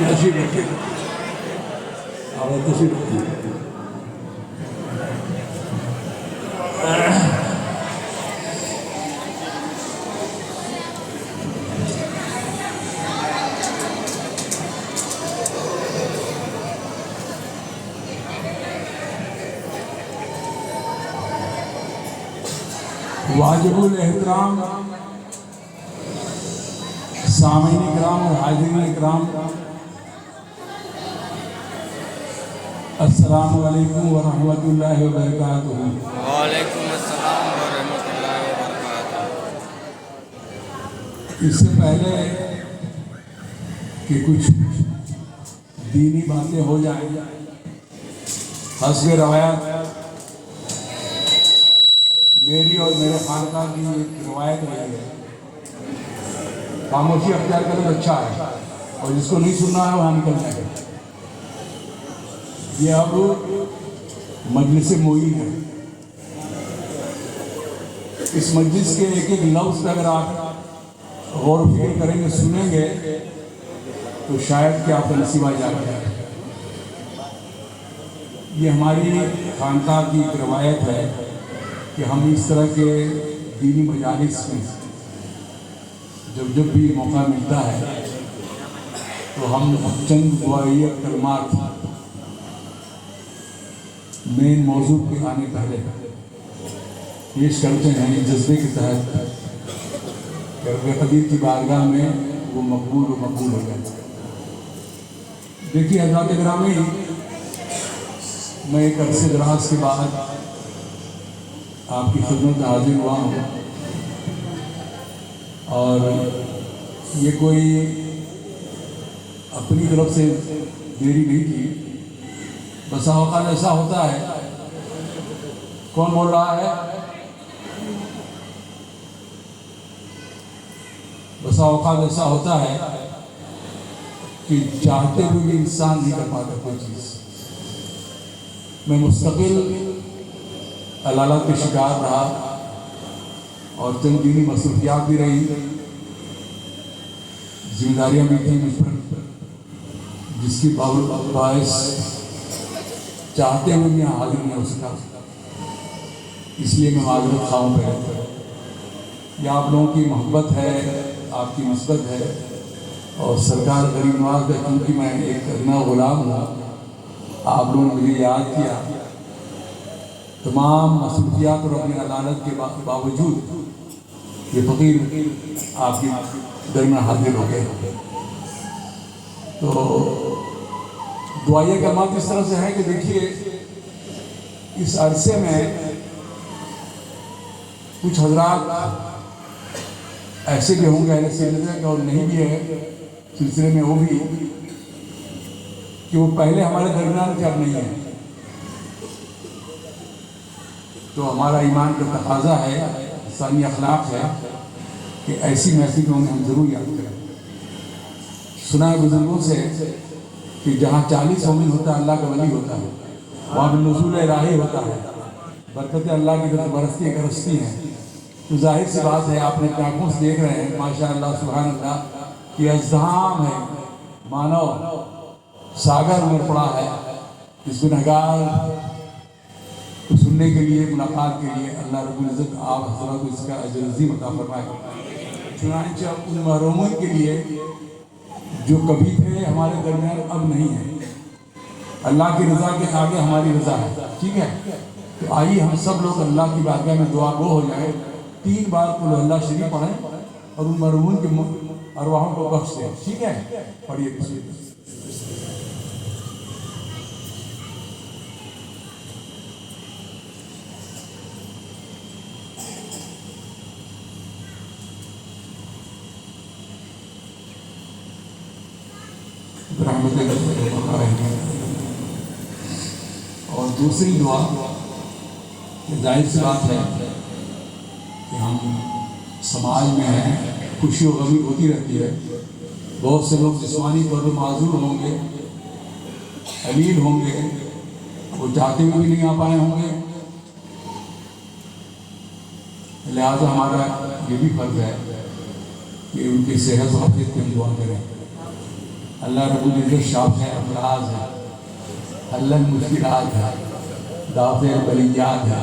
तशरीफ रखिए, आप तशरीफ रखिए। वाजिबुल एहतराम सामीन इकराम और हाज़िरीन इकराम, अस्सलामु अलैकुम व रहमतुल्लाहि व बरकातुहू। वालेकुम अस्सलाम व रहमतुल्लाहि व बरकातुहू। इससे पहले कि कुछ दीनी बातें हो जाए, हस्बे रवायत मेरी और मेरे खानका की एक रवायत रही है, खामोशी अख्तियार करें तो अच्छा है, और जिसको नहीं सुनना है वहाँ निकल जाए। ये अब मजलिस मोई है। इस मजलिस के एक एक लफ्ज़ पे अगर आप गौर फिक्र करेंगे, सुनेंगे, तो शायद कि आपका नसीब आ जाएगा। ये हमारी खानका की एक रवायत है कि हम इस तरह के दीनी मजालिस में जब भी मौका मिलता है तो हम चंद दुआइया कलमात मेन मौजू के आने पहले पेश करते हैं, जज्बे के तहत रब कदीर की बारगाह में वो मकबूल हो जाए। देखिए हज़रात गिरामी, मैं एक अरसे दराज के बाद आपकी खिदमत में हाजिर हुआ हूँ, और ये कोई अपनी तरफ से देरी नहीं की। बसा औकात ऐसा होता है, कौन बोल रहा है? बसा औकात ऐसा होता है कि चाहते हुए भी इंसान नहीं कर पाता कोई चीज़। मैं मुस्तकिल अलालत के शिकार रहा और चंद दीनी मसरूफियात भी रही, जिम्मेदारियाँ भी थी मुझ पर, जिसकी बायस चाहते हुए भी यहाँ हाजिर नहीं हो सका। इसलिए मैं माजरत खाऊँ पे यह आप लोगों की मोहब्बत है, आपकी नस्बत है, और सरकार गरीब नवाज है, क्योंकि मैं एक अदना गुलाम हूँ। आप लोगों ने मुझे याद किया, तमाम मसरूफियात और अपनी अदालत के बावजूद ये फ़कीर आपकी दरमियान हाजिर हो गए। तो दुआइया का मत इस तरह से है कि देखिए, इस अरसे में कुछ हजरात ऐसे भी होंगे अहले सिलसिले और नहीं भी है सिलसिले में, वो भी कि वो पहले हमारे दरमियान थे, अब नहीं है। तो हमारा ईमान का तकाजा है, इंसानी अखलाक है कि ऐसी महफिलों में हम ज़रूर याद करें। सुना है बुजुर्गों से कि जहाँ 40 मोमिन होता है अल्लाह का वली होता है, वहाँ पर नुज़ूल इलाही होता है, बरकतें अल्लाह की तरफ बरसती हैं। तो जाहिर सी बात है, आपने अपनी आँखों से देख रहे हैं माशाअल्लाह सुभान अल्लाह कि अज़्ज़ाम है, मानव सागर में पड़ा है। इस गुनहगार को सुनने के लिए, मुलाकात के लिए अल्लाह रब्बुल इज़्ज़त आप हज़रात को इसका अजर अज़ीम अता फरमाए। चुनांचे उन महरूमों के लिए जो कभी थे हमारे दरमियान, अब नहीं है। अल्लाह की रज़ा के आगे हमारी रज़ा है, ठीक है? तो आइए हम सब लोग अल्लाह की बारगाह में दुआ गो हो जाए, 3 बार कुल अल्लाह शरीफ पढ़ें और उन मरहूमों के अरवाहों को बख्श दें, ठीक है? पढ़िए बिस्मिल्लाह। और दूसरी दुआ, जाहिर सी बात है कि हम समाज में हैं, खुशी और गमी होती रहती है। बहुत से लोग जिस्मानी तौर पर माजूर होंगे, अलील होंगे, वो चाहते हुए भी नहीं आ पाए होंगे। लिहाजा हमारा ये भी फर्ज है कि उनकी सेहत और आफियत की हम दुआ करें। अल्लाह रब्बुल इज़्ज़त शाफ़ है, अफराज है, हल्लन मुश्किलात है, दाफ़े बलियात है।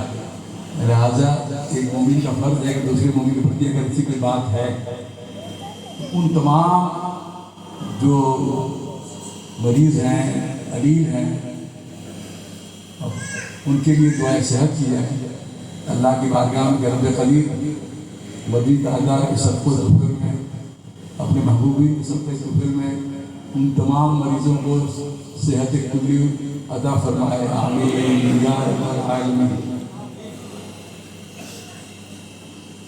लिहाजा एक मोमिन का फ़र्ज़ है कि दूसरे मोमिन के प्रति अगर किसी कोई बात है तो उन तमाम जो मरीज़ हैं, अलील हैं, उनके लिए दुआए सेहत की जाए। अल्लाह की बारगाह में रब क़रीब मदीद अदा के सबको ज़ुफ़र में, अपने महबूबीन के सबके ज़ुफ़र में उन तमाम मरीज़ों को सेहत कुल्ली अदा फरमाए, आमीन या रब्बल आलमीन।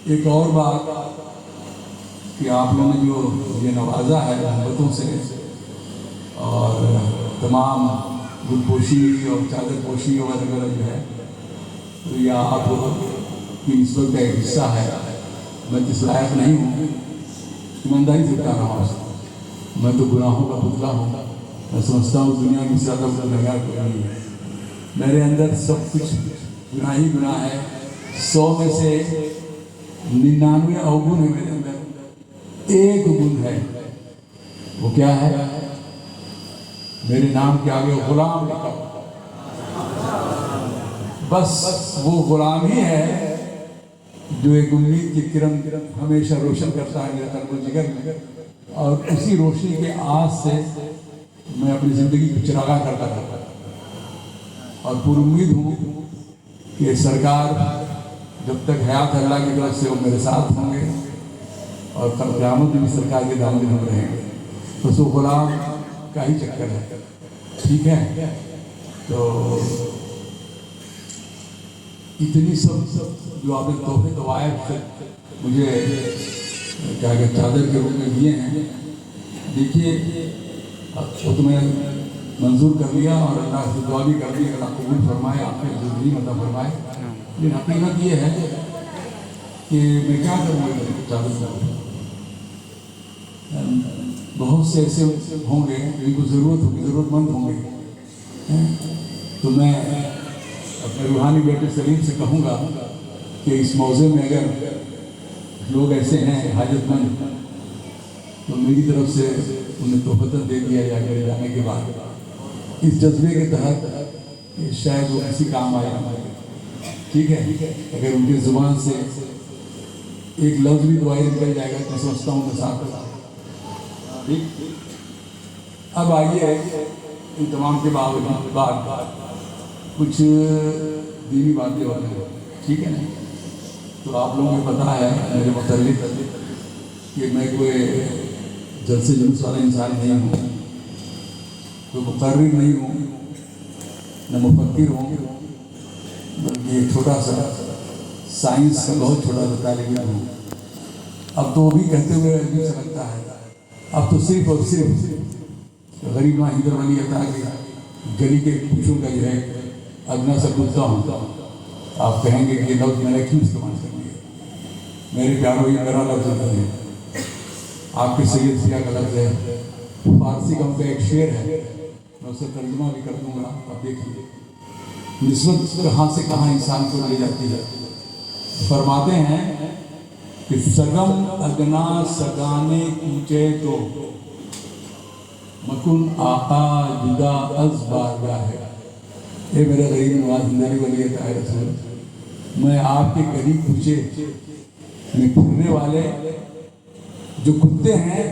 एक और बात कि आप लोगों ने जो ये नवाजा है मोहब्बतों से और तमाम गुलपोशी और चादर पोशी वगैरह जो है, तो यह आप की निस्बत का एक हिस्सा है। मैं जिस लायक नहीं हूँ, ईमानदारी से बता रहा हूँ, मैं तो गुनाहों का पुतला हूँ। मैं समझता हूँ दुनिया में ज़्यादा गुनहगार कोई नहीं है। मेरे अंदर सब कुछ गुनाह ही गुनाह है। 100 में से 99 अवगुण है मेरे अंदर, एक गुण है। वो क्या है? मेरे नाम के आगे गुलाम लिखा, बस वो गुलाम ही है जो एक उम्मीद की किरण हमेशा रोशन करता है मेरे कल्ब जिगर में, और उसी रोशनी के आस से मैं अपनी ज़िंदगी को चिरागा करता रहता हूँ। और पूरी उम्मीद हूँ कि सरकार जब तक हयात अल्लाह की तरफ से वो मेरे साथ होंगे और कल क़यामत में भी सरकार के दामन में हम रहेंगे। तो सो गुलाम का ही चक्कर है, ठीक है। तो इतनी सब जो आपने तोहफे दवाए मुझे क्या कहते चादर के रूप में दिए हैं, देखिए वो तो मैं मंजूर कर लिया और अल्लाह से दुआ भी कर दी, अल्लाह कबूल फरमाए, आपके ज़िंदगी मतलब फरमाए। लेकिन हकीकत ये है कि मैं क्या करूँगा चादर का। बहुत से ऐसे होंगे जिनको ज़रूरत होगी, ज़रूरतमंद होंगे, तो मैं अपने रूहानी बेटे सलीम से कहूँगा कि इस मौज़े में अगर लोग ऐसे हैं हाजतमंद, तो मेरी तरफ से उन्हें तोहफ़तन दे दिया या मेरे जाने के बाद, इस जज्बे के तहत शायद वो किसी काम आए हमारे, ठीक है। अगर उनकी ज़ुबान से एक लफ्ज़ भी दुआई निकल जाएगा तो समझता हूँ मैं साथ ठीक। अब आइए इन तमाम के बाद कुछ दीनी बातें होती हैं, ठीक है ना। तो आप लोगों को पता है मेरे मुतालिक कि मैं कोई जलसे जुलूस वाला इंसान नहीं हूँ, कोई मुकर्रिर नहीं हूँ, न मुफक्किर हूँ, बल्कि एक छोटा सा साइंस का बहुत छोटा सा तालिब इल्म हूँ। अब तो वो भी कहते हुए अजीब सा लगता है, अब तो सिर्फ और सिर्फ गरीब माँ हिंदर वाली अता के गली के पूछों का जो है अदना सा गुस्सा हूँ। आप कहेंगे कि ये लफ्ज़ मैंने क्यों इस्तेमाल कर लिया। मेरे प्यारों, ये मेरा लफ्ज़ नहीं है, आपके सैयद सिया का लफ्ज़ है। फारसी का उनका एक शेर है, मैं उसे तर्जुमा भी कर दूँगा, आप देखिए निस्बत कहाँ से कहाँ इंसान को ले जाती है। फरमाते हैं कि सगम अदना सगाने कूचे तो मकुन आका जुदा अज बारगाह है। ये मेरे गरीब नवाज जिंदगी वाली रसूल, मैं आपके करीब पूछे में फिरने वाले जो कुत्ते हैं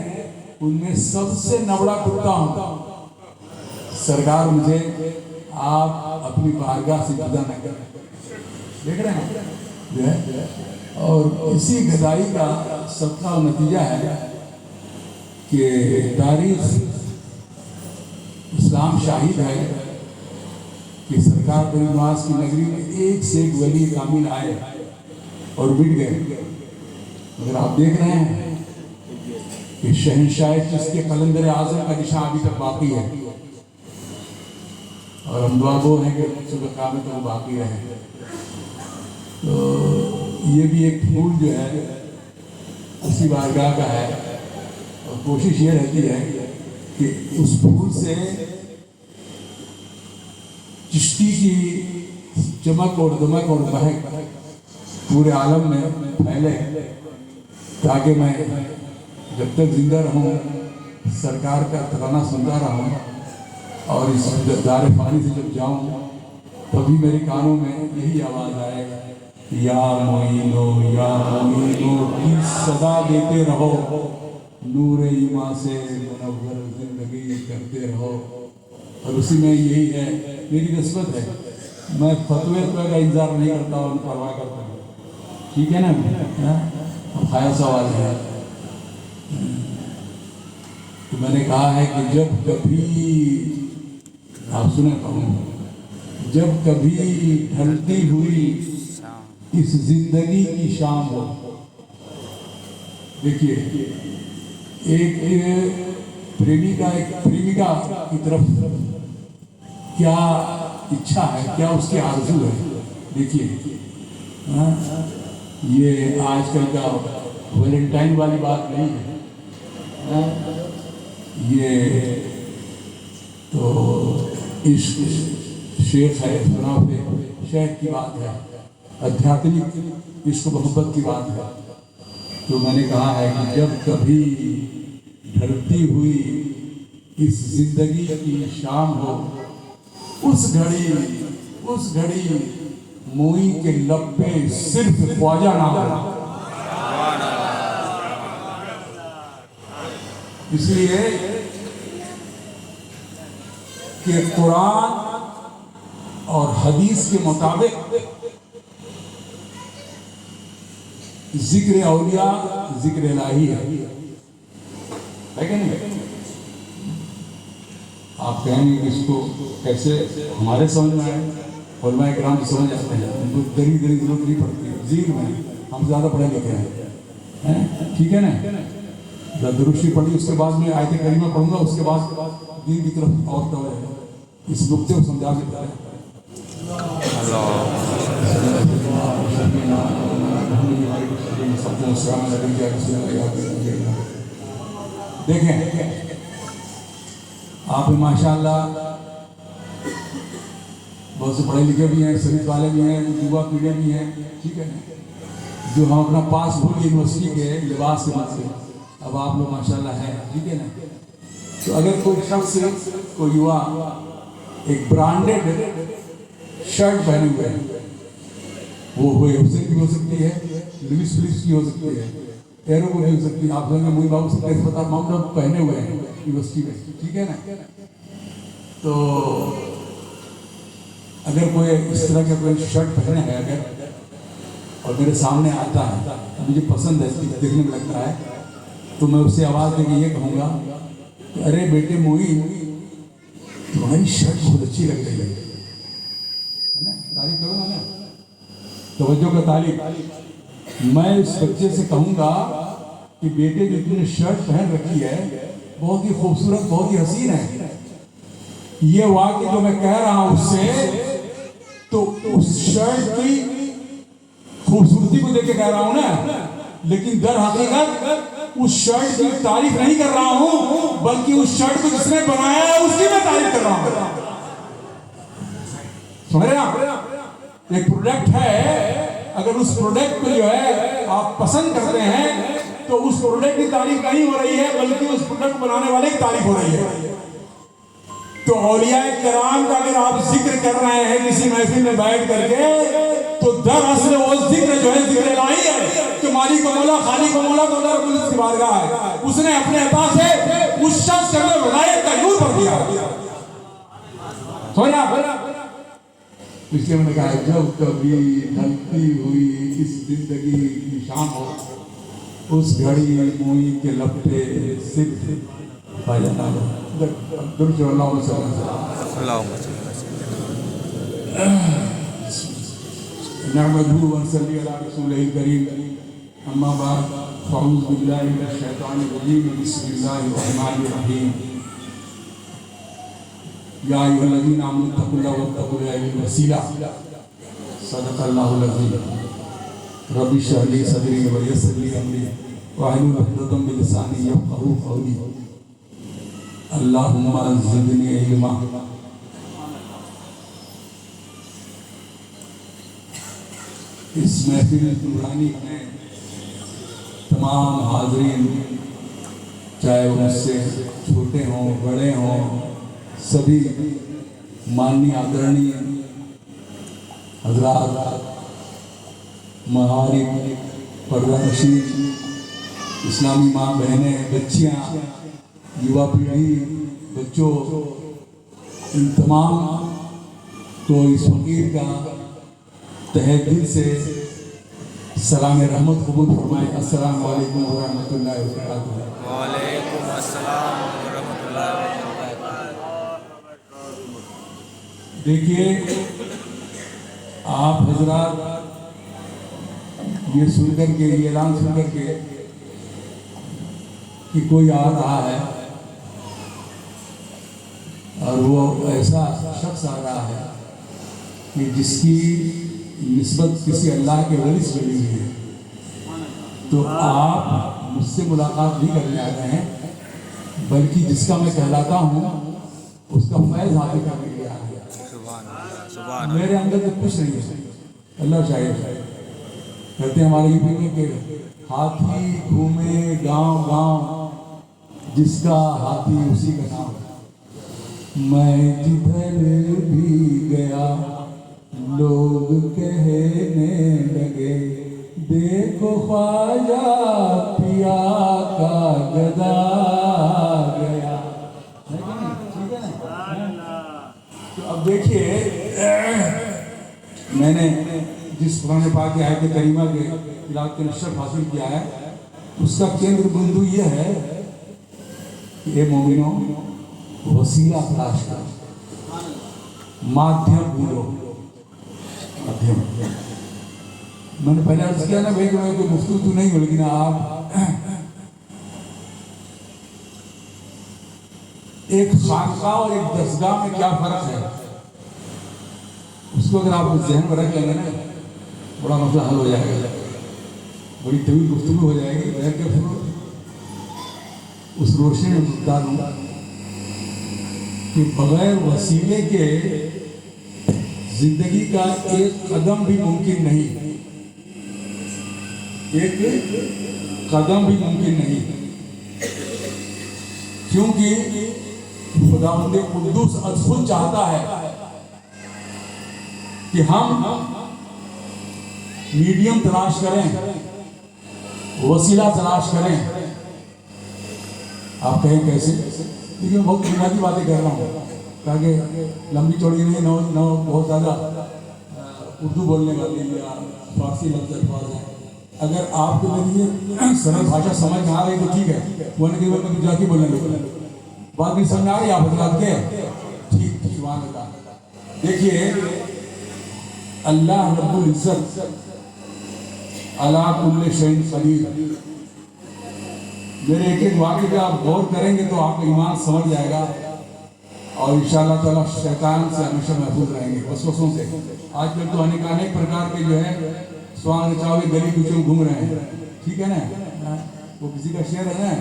उनमें सबसे नबड़ा कुत्ता हूँ। सरकार मुझे आप अपनी बारगाह से जुदा न करें। देख रहे हैं जो है, और इसी गदाई का सबका नतीजा है कि तारीख इस्लाम शाहिद है कि सरकार नवाज की नगरी में एक से एक वली कामिल आए और मिट गए। मगर आप देख रहे हैं कि शहनशाह जिसके कलंदर आज़म का निशान अभी तक बाकी है, और हम दुआ वो हैं कि सुबह क़यामत तक वो बाकी रहे। तो ये भी एक फूल जो है उसी बारगाह का है, और कोशिश ये रहती है कि उस फूल से चिश्ती की चमक और दमक और महक पूरे आलम में फैले, ताकि मैं जब तक जिंदा रहूं सरकार का तराना सुनता रहा हूँ और इस दार पानी से जब जाऊँ तभी मेरे कानों में यही आवाज़ आए, या मोइनो की सदा देते रहो, नूर ईमान से मुनव्वर जिंदगी करते रहो। और उसी में यही है, मेरी निस्बत है, मैं फतवे का इंतजार नहीं करता और परवाह करता हूँ। ठीक है ना? खाया सवाल है तो मैंने कहा है कि जब कभी आप सुने कहूँ, जब कभी ढलती हुई इस जिंदगी की शाम हो, देखिए एक प्रेमिका की तरफ क्या इच्छा है, क्या उसकी आरज़ू है। देखिए ये आजकल का वैलेंटाइन वाली बात नहीं है, ये तो इश्क शेख है, शेख की बात है, आध्यात्मिक इश्क मोहब्बत की बात है। तो मैंने कहा है कि जब कभी ढलती हुई इस जिंदगी की शाम हो, उस घड़ी मोई के लब पे सिर्फ ख्वाजा नाम हो। इसलिए कि कुरान और हदीस के मुताबिक जिक्र औलिया जिक्र इलाही है कि नहीं? आप कहेंगे कि इसको कैसे हमारे समझ में आए, और मैं इकराम समझ आते हैं, उनको दरी जरूरत नहीं पड़ती है, जीव में हम ज़्यादा पढ़े लिखे हैं, ठीक है ना? जब दुरुस्ती पढ़ी उसके बाद में आयत करीमा पढ़ूंगा, उसके बाद दीन की तरफ और तो इस नुक्ते को समझा देता है। देखें आप माशाल्लाह बहुत से पढ़े लिखे भी हैं, सर्विस वाले भी हैं, युवा पीढ़ी भी हैं, ठीक है, जो हम अपना पास भूल यूनिवर्सिटी के लिबास के बाद से अब आप लोग माशाल्लाह हैं, ठीक है ना? तो अगर कोई शख्स, कोई युवा एक ब्रांडेड शर्ट पहने हुए हैं, वो हुसैन की हो सकती है, लुइस फिलिप्स की हो सकती है, एरो को भी हो सकती है, आप लोगों मोई बाबू से अस्पताल मामला पहने हुए हैं यूनिवर्सिटी में, ठीक है ना? तो अगर कोई इस तरह का कोई शर्ट पहने है अगर और मेरे सामने आता है, मुझे पसंद है, देखने में लगता है, तो मैं उससे आवाज़ देके ये कहूँगा कि अरे बेटे मोई, तुम्हारी शर्ट बहुत अच्छी लग रही है ना? तारीफ करो ना, तवज्जो का तारीफ। मैं उस बच्चे से कहूँगा कि बेटे जो तुमने शर्ट पहन रखी है बहुत ही खूबसूरत, बहुत ही हसीन है। ये वाक्य जो मैं कह रहा हूँ उससे, तो उस शर्ट की खूबसूरती को देख के कह रहा हूँ ना, लेकिन दर हकीकत उस शर्ट की तारीफ नहीं कर रहा हूँ, बल्कि उस शर्ट को जिसने बनाया है उसकी मैं तारीफ कर रहा हूँ। समझ रहे आप? एक प्रोडक्ट है, अगर उस प्रोडक्ट को जो है आप पसंद करते हैं तो उस प्रोडक्ट की तारीफ नहीं हो रही है, बल्कि उस प्रोडक्ट बनाने वाले की तारीफ हो रही है। तो औलिया किराम का अगर आप जिक्र कर रहे हैं किसी महफिल में बैठ करके, तो दरअसल वो जिक्र जो है जिक्र इलाही है कि मालिक को मौला, खालिक को मौला, मौला पुलिस की बारगाह है, उसने अपने अता से उस शख्स के अंदर विलायत का नूर भर दिया। इसलिए मैंने कहा जब कभी ढलती हुई इस जिंदगी की शाम हो, उस घड़ी मोई के लपटे सिर्फ फायदा नहमदहू व नसल्ली अला रसूलिल करीम, अम्मा बाद, फ़अऊज़ु बिल्लाहि मिनश शैतानिर रजीम, बिस्मिल्लाहिर रहमानिर रहीम। या अय्युहल्लज़ीना आमनू तक़ुल्लाह वत्तक़ू इलैहिल वसीला, सदक़ल्लाहुल अज़ीम। रब्बि इश्रह ली सदरी व यस्सिर ली अमरी वाहलुल उक़दतम मिन लिसानी यफ़क़हू क़ौली। अल्लाहुम्मा ज़िदनी इल्मा। इस महफिल नूरानी में तमाम हाज़रीन चाहे वो मुझसे छोटे हों बड़े हों, सभी माननीय आदरणीय हजरात, महारिम, पर्दानशीन, इस्लामी माँ बहनें, बच्चियाँ, युवा पीढ़ी, बच्चों, इन तमाम को इस फकीर का तहे दिल से सलाम रहमत कबूल फरमाए। अस्सलाम वालेकुम व रहमतुल्लाहि व बरकातुहू। वालेकुम अस्सलाम व रहमतुल्लाहि व बरकातुहू। देखिए, आप हजरात ये सुनकर के, ये ऐलान सुनकर के कि कोई आ रहा है और वो ऐसा शख्स आ रहा है कि जिसकी निस्बत किसी अल्लाह के वली से मिली हुई है, तो आप मुझसे मुलाकात नहीं करने आ रहे हैं, बल्कि जिसका मैं कहलाता हूँ उसका फैज़ हासिल करने के लिए आ रहे हैं। सुभान अल्लाह, सुभान अल्लाह। मेरे अंदर तो कुछ नहीं है, अल्लाह चाहिए। कहते हैं हमारे यूपी में कि हाथी घूमे गांव गांव, जिसका हाथी उसी का नाम। मैं जिधर भी गया लोग कहने लगे, देखो ख्वाजा पिया का गदा गया। ठीक है ना? तो अब देखिए, मैंने जिस पुराने पाक की आयत करीमा के तिलावत के नशर हासिल किया है, उसका केंद्र बिंदु ये है कि ए मोमिनो, वसीला तलाश करो, माध्यम भूलो। माध्यम मैंने पहले अर्ज किया ना भाई कि मैं कोई मुफ्ती तो नहीं हूँ, लेकिन आप एक खानका और एक दरगाह में क्या फर्क है, उसको अगर आप जहन में रख लेंगे ना, बड़ा मसला हल हो जाएगा, बड़ी तवील गुफ्तगू हो जाएगी। मैं क्या फिर उस रोशनी में बता दूँ कि बगैर वसीले के जिंदगी का एक कदम भी मुमकिन नहीं, एक कदम भी मुमकिन नहीं, क्योंकि खुदावंद कुद्दूस खुद चाहता है कि हम मीडियम तलाश करें, वसीला तलाश करें। आप कहें कैसे? देखिए, बहुत बुनियादी बातें कर रहा हूँ ताकि लंबी चौड़ी नहीं, न बहुत ज़्यादा उर्दू बोलने वाली या फारसी लफ्ज़ अल्फाज हैं। अगर आपके लिए सरल भाषा समझ में आ रही तो ठीक है, वरना केवल मैं गुजराती बोलने लगे, बात भी समझ आ रही है आप हजरात के? ठीक, सुभान अल्लाह। देखिए, अल्लाह रब्बुल इज्जत अला कुल्ले शैइन कदीर। मेरे एक एक वाक्य पे आप गौर करेंगे तो आपका ईमान समझ जाएगा और इंशाअल्लाह ताला शैतान से हमेशा महफूज रहेंगे, वसवसों से। आजकल तो अनेक प्रकार के जो है स्वांग रचावे गली कुचों में घूम रहे हैं, ठीक है ना? वो किसी का शेर है ना,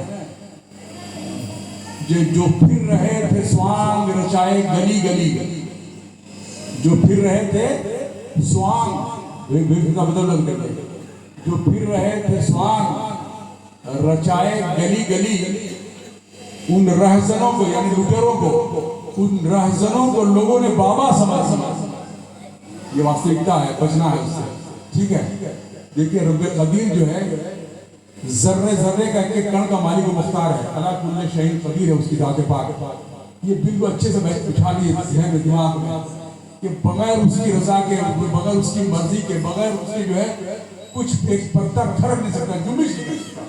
जो फिर रहे थे स्वांग रचाए गली गली, जो फिर रहे थे स्वांग का बदल लग गए, जो फिर रहे थे स्वांग रचाए गली गली, उन रहजनों को यानी लुटेरों को, उन रहजनों को लोगों ने बाबा समझ। ये वास्तविकता है, बचना है उससे, ठीक है? देखिए, रब्बे कदीर जो है जर्रे जर्रे का एक कण का मालिक मुख्तार है, अला कुल्ले शहीन कदीर है उसकी जाते पाक। ये बिल्कुल अच्छे से बिठा लिए जहन में, दिमाग में, कि बगैर उसकी रजा के, बगैर उसकी मर्जी के, बगैर उसकी जो है कुछ एक पत्ता ठहर नहीं सकता, जुम्बिश नहीं सकता।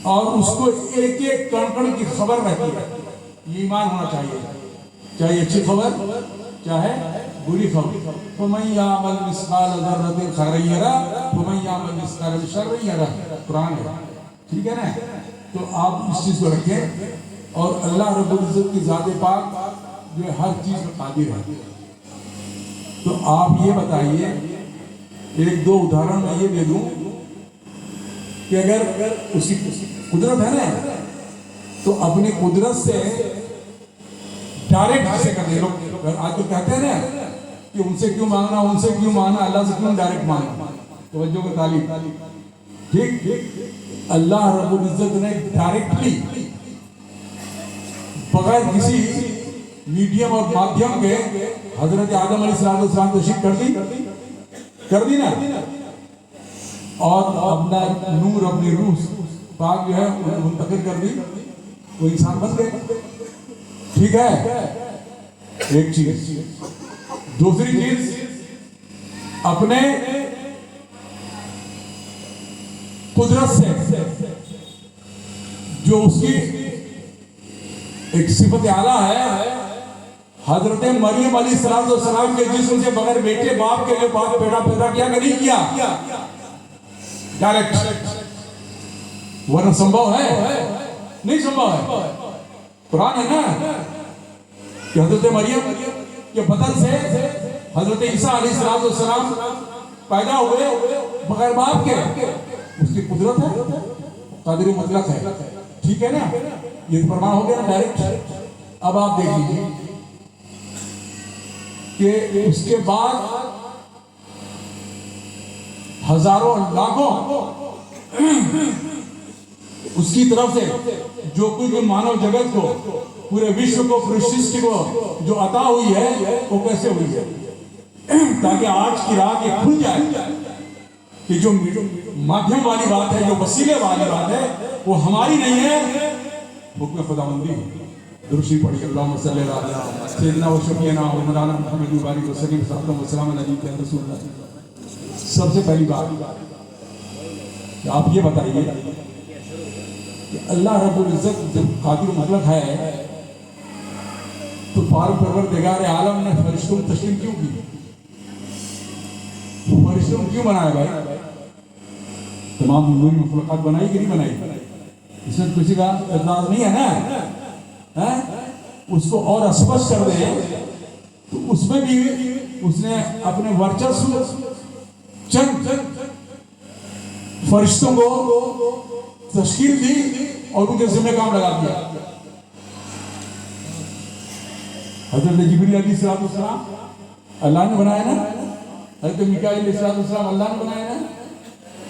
और उसको एक एक कण कण की खबर रहती है। ये ईमान होना चाहिए, चाहे अच्छी खबर चाहे बुरी खबर। फमन यामल मिस्काल ज़र्रतिन खैरन यरा वमन यामल मिस्काल शर्रन यरा, कुरान है, ठीक है ना? तो आप इस चीज को रखें। और अल्लाह रब्बुल इज्जत की ज़ात पाक जो है हर चीज में कादिर है। तो आप ये बताइए, एक दो उदाहरण मैं ये दे दूं कि अगर उसकी कुदरत है ना, तो अपनी कुदरत से डायरेक्ट से कर दे। लोग आज तो कहते हैं ना कि उनसे क्यों मांगना, उनसे क्यों मांगना, अल्लाह से क्यों डायरेक्ट मांगना। तवज्जो का तालीब, ठीक? अल्लाह रब्बुल इज्जत ने डायरेक्टली बगैर किसी मीडियम और माध्यम के हजरत आदम अलैहिस्सलाम तशरीफ कर दी ना, और अपना नूर अपनी रूह पाक जो है मुंतकिल कर दी, वो इंसान बन गए। ठीक है, एक चीज। दूसरी चीज, अपने कुदरत से जो उसकी एक सिफत आला है, हजरत मरियम अलैहिस्सलाम के जिस्म से बगैर बेटे बाप के लिए बाप पैदा किया कि नहीं किया? डायरेक्ट। वरना संभव है? नहीं संभव है। कुरान है ना कि हजरत मरियम के बदन से हजरत ईसा अलैहिस्सलाम पैदा हुए बगैर बाप के। उसकी कुदरत है, कादिर मुतलक है। ठीक है ना, ये प्रमाण हो गया ना डायरेक्ट। अब आप देख लीजिए कि उसके बाद हजारों लाखों उसकी तरफ से जो कुछ भी मानव जगत को, पूरे विश्व को, पूरी सृष्टि को जो अता हुई है, वो कैसे हुई है? ताकि आज की रात ये खुल जाए कि जो माध्यम वाली बात है, जो वसीले वाली बात है, वो हमारी नहीं है, हुक्म खुदाबंदी। दुरूद पढ़िए, अल्लाहुम्मा सल्ली अला सय्यिदना व शफीना व मौलाना मुहम्मद मुबारक व सल्लम सल्लल्लाहु अलैहि वसल्लम। सबसे पहली बात आप ये बताइए कि अल्लाह रब्बुल इज्जत जब कादिर मुतलक है, तो पाक परवरदिगार आलम ने फरिश्तों को तस्लीम क्यों की? फरिश्तों को क्यों बनाया भाई? तमाम नूरी मखलूक़ात बनाई कि नहीं बनाई? इसमें किसी का एतराज़ नहीं है ना, है? उसको और स्पष्ट कर दे तो उसमें भी उसने अपने वर्चस्व चंद फरिश्तों को तश्कील दी और उनके जिम्मे काम लगा दिया। हजरत जिब्रील अलैहिस्सलाम अल्लाह ने बनाया ना, हजरत मीकाईल अलैहिस्सलाम अल्लाह ने बनाया ना,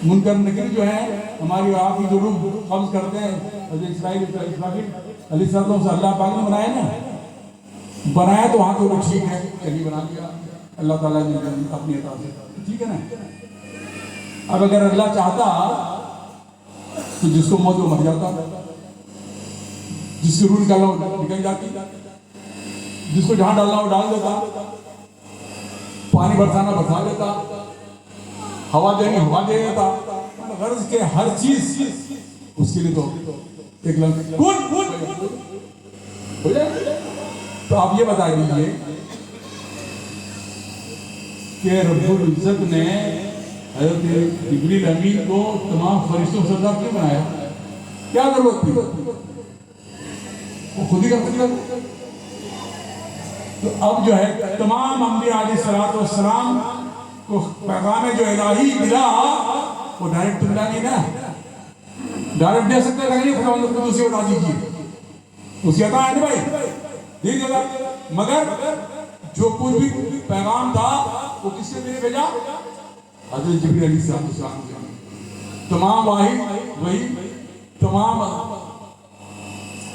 मुनकर नकीर जो है हमारी आपकी जो रूह कब्ज करते हैं, हजरत इस्राफील अलैहिस्सलाम से अल्लाह पाक ने बनाया ना। बनाया तो वहां तो ठीक है, चलिए बना दिया अल्लाह ताला ने अपनी अता से, ठीक है ना। अब अगर अल्लाह चाहता तो जिसको मौत वो मर जाता, जिसकी रूह निकालना निकल जाती, जिसको जहां डालना वो डाल देता, पानी बरसाना बरसा देता, हवा देनी हवा दे देता। गर्ज के हर चीज उसके लिए तो एक लफ्ज़ हो जाए। तो आप ये बता दीजिए कि रब्बुल इज्जत ने हज़रत जिब्रील अमीन को तमाम फरिश्तों से सरदार क्यों बनाया? क्या जरूरत थी? वो खुद ही कर सकता। तो अब जो है तमाम अंबिया अलैहिस्सलाम को पैगाम जो इलाही मिला, वो डायरेक्ट तो मिला नहीं ना। डायरेक्ट दे सकते नहीं, खुदा को उसे उठा दीजिए, उसकी अता है ना भाई, दीजिएगा। मगर जो कुछ भी पैगाम था वो किसने मेरे भेजा? हज़रत जिब्रील अलैहिस्सलाम। तमाम वही तमाम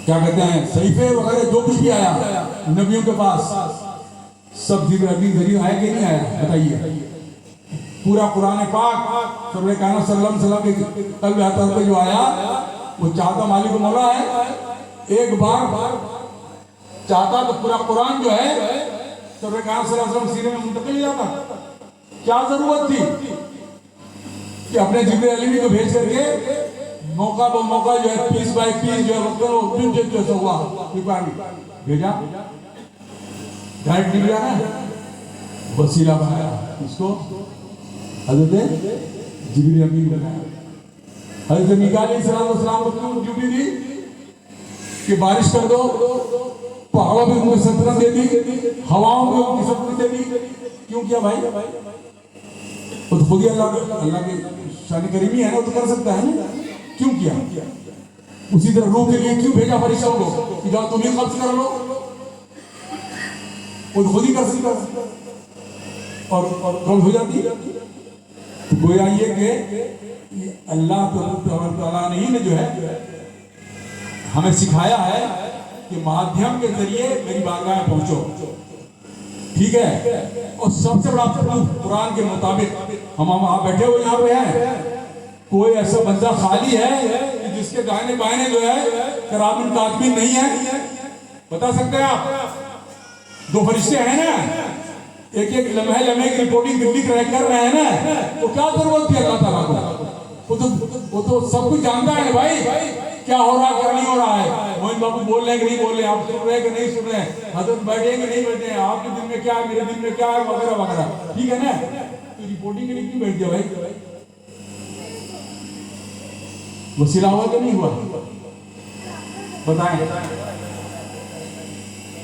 क्या कहते हैं सहीफे वगैरह जो कुछ भी आया नबियों के पास, सब जिब्रील के जरिए आया कि नहीं आया? बताइए। पूरा कुरान पाक सरवर कायनात सल्लल्लाहु अलैहि वसल्लम के कल्ब अतहर पे जो आया, वो चाहता मालिक मौला है, एक बार चाहता तो पूरा कुरान जो है सरवर कायनात सल्लल्लाहु अलैहि वसल्लम सीने में मुंतकिल हो जाता। क्या जरूरत थी कि अपने जिब्रील अमीन को भेज करके मौका ब मौका जो है पीस बाय पीस जो है जो हुआ भेजा? डायरेक्ट भेजा ना, वसीला बनाया, इसको हजरत जिब्रील अमीन बनाया। हजरत मीकाईल अलैहिस्सलाम को क्यों ड्यूटी दी कि बारिश कर दो? पहाड़ों में उनको सल्तनत दे दी, हवाओं में उनकी सल्तनत दे दी। क्यों किया भाई? तो खुद ही अल्लाह की शान करीमी है ना, तो कर सकता है ना। क्यों किया? उसी तरह रूह के लिए क्यों भेजा फरिश्तों को कि जाओ तुम ही कब्ज कर लो? वो तो खुद ही कर सकता और कब्ज हो जाती है। तो गोया ये कि कि अल्लाह तआला ने ही ने जो है हमें सिखाया है कि माध्यम के जरिए मेरी बारगाह में पहुंचो, ठीक है। और सबसे बड़ा प्रूफ कुरान के मुताबिक हम वहां बैठे हुए यहाँ पे हैं, कोई ऐसा बंदा खाली है कि जिसके दाहिने बाएं जो है किरामन कातिबीन नहीं है? बता सकते हैं आप? दो फरिश्ते हैं ना, एक एक लम्हे लम्हे की रिपोर्टिंग लिख रहे कर रहे हैं ना, तो क्या जरूरत थी अल्लाह ताला को? वो तो सब कुछ जानता है भाई, क्या हो रहा है क्या नहीं हो रहा है। मोहन बाबू बोल रहे हैं कि नहीं बोल रहे हैं, आप सुन रहे हैं कि नहीं सुन रहे हैं, हजरत बैठे हैं कि नहीं बैठे हैं, आपके दिल में क्या है मेरे दिल में क्या है, वगैरह वगैरह, ठीक है ना। तो रिपोर्टिंग के लिए क्यों बैठ गया भाई? वसीला हुआ कि नहीं हुआ? बताएं।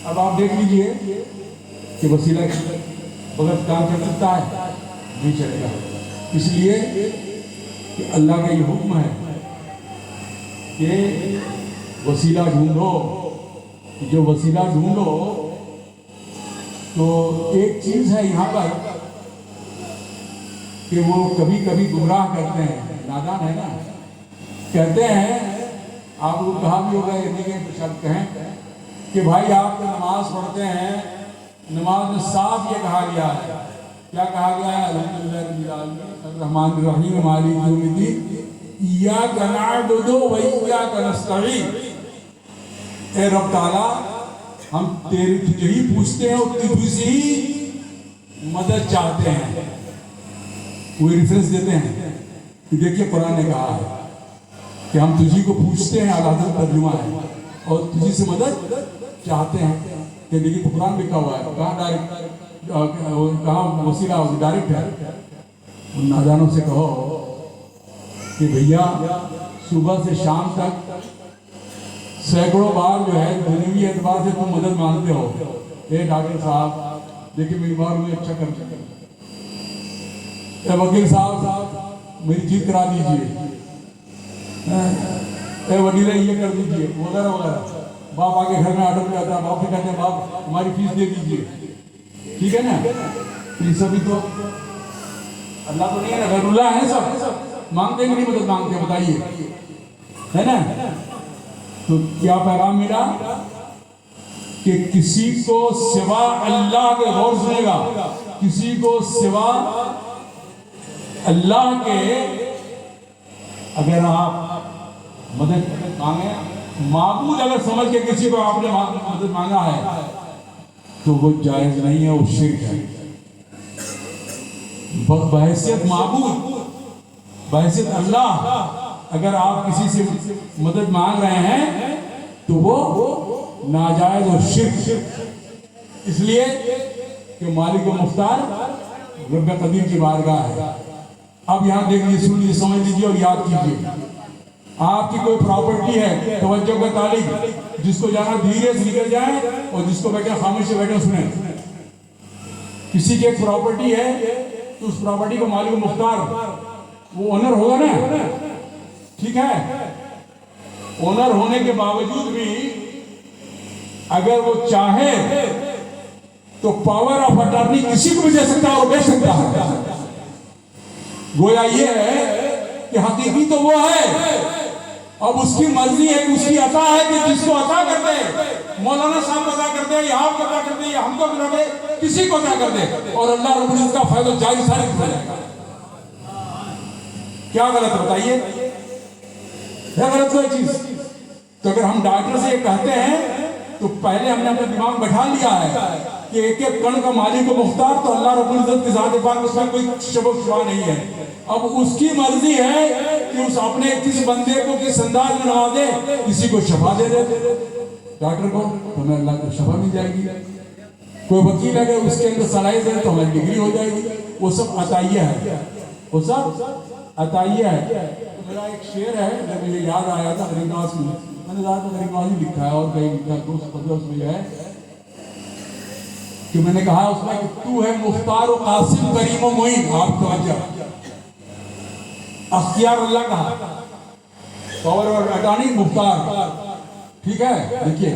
अब आप देख लीजिए कि वसीला बगैर काम कर सकता है? नहीं चलेगा। इसलिए कि अल्लाह का ये हुक्म है कि वसीला ढूंढो, जो वसीला ढूंढो। तो एक चीज है यहाँ पर कि वो कभी कभी गुमराह करते हैं, नादान है ना। कहते हैं, आप लोग कहा भी होगा यदि के शब्द कहें कि भाई आप तो नमाज पढ़ते हैं, नमाज में साफ ये कहा गया है, क्या कहा गया है? रहमानिर्रहीम मालिक यौमिद्दीन इय्याका नअबुदु व इय्याका नस्तईन। ए रब ताला, हम तेरी तुझे ही पूछते हैं और तुझसे ही मदद चाहते हैं। वो रेफरेंस देते हैं कि देखिए कुरान ने कहा है कि हम तुझी को पूछते हैं, अलादर तर्जुमा है, और तुझी से मदद चाहते हैं। कि देखिए कुरान लिखा हुआ है, कहाँ डायरेक्ट, कहाँ वसीला डायरेक्ट है। उन नादानों से कहो कि भैया सुबह से शाम तक सैकड़ों बार जो है दुनियावी एतबार से तुम मदद मांगते हो। ए डॉक्टर साहब देखिए मेरी बार मुझे अच्छा कर, वकील साहब मेरी जीत करा दीजिए, वकील ये कर दीजिए, वगैरह वगैरह। बाप आके घर में ऑर्डर जाता है, बाप से कहते हैं बाप हमारी फीस दे दीजिए, ठीक है ना। ये सभी तो अल्लाह तो नहीं है ना, गैरुल्लाह है सब। मांगते नहीं मदद मांगते, बताइए, है ना। तो क्या पैगाम मिला कि किसी को सिवा अल्लाह के, गौर सुनेगा, किसी को सिवा अल्लाह के अगर आप मदद मांगे, माबूद अगर समझ के किसी को आपने मदद मांगा है तो वो जायज नहीं है, वो शिर्क है। बहैसियत माबूद, बहैसियत अल्लाह, अगर आप किसी से मदद मांग रहे हैं तो वो नाजायज और शिर्क। इसलिए कि मालिक व मुख्तार रब्ब कदीर की बारगाह है। अब यहाँ देख लीजिए, सुन लीजिए, समझ लीजिए और याद कीजिए। आपकी कोई प्रॉपर्टी है, तवज्जो का तालिब, जिसको जाना धीरे से निकल जाए और जिसको बैठे खामोश से बैठे सुने। किसी की एक प्रॉपर्टी है तो उस प्रॉपर्टी को मालिक मुख्तार, वो ओनर होगा ना, ठीक है। ओनर होने के बावजूद भी अगर वो चाहे तो पावर ऑफ अटॉर्नी किसी को भी दे सकता है और बेच सकता है। गोया ये है कि हकीकी तो वो है, अब उसकी मर्जी है, उसकी अता है कि जिसको अता कर दे, मौलाना साहब अता कर दे, या आपको अता कर दे, या हमको अता कर दे, किसी को अता कर दे, और अल्लाह रब्बुल इज्जत का फायदा जारी सारी हो जाएगा। क्या गलत बताइए? है गलत कोई चीज? तो अगर हम डॉक्टर से ये कहते हैं तो पहले हमने अपने दिमाग बैठा लिया है कि एक एक कण का मालिक को मुख्तार तो अल्लाह रब्बुल इज्जत की ज़ात पाक, उसमें कोई शक शुबा नहीं है। अब उसकी मर्जी है कि उस अपने किस बंदे को किस अंदाज में नवाजे, किसी को शफा दे दे डॉक्टर को, तो हमें अल्लाह को शफा मिल जाएगी। कोई वकील अगर उसके अंदर सलाहियत है तो हमारी डिग्री हो जाएगी। वो सब अताइया है, वो सब अताइया है। तो मेरा एक शेर है जब मुझे याद आया था गरीबनवाज में, मैंने ज़्यादा गरीबनवाज ही लिखा है और कहीं लिखा दोस्त पत्र उसमें जो है कि मैंने कहा उसमें कि तू है मुख्तार और कासिम करीम और मोइन। आप तो अख्तियार अल्लाह का, पावर और अटॉर्नी मुख्तार, ठीक है। देखिए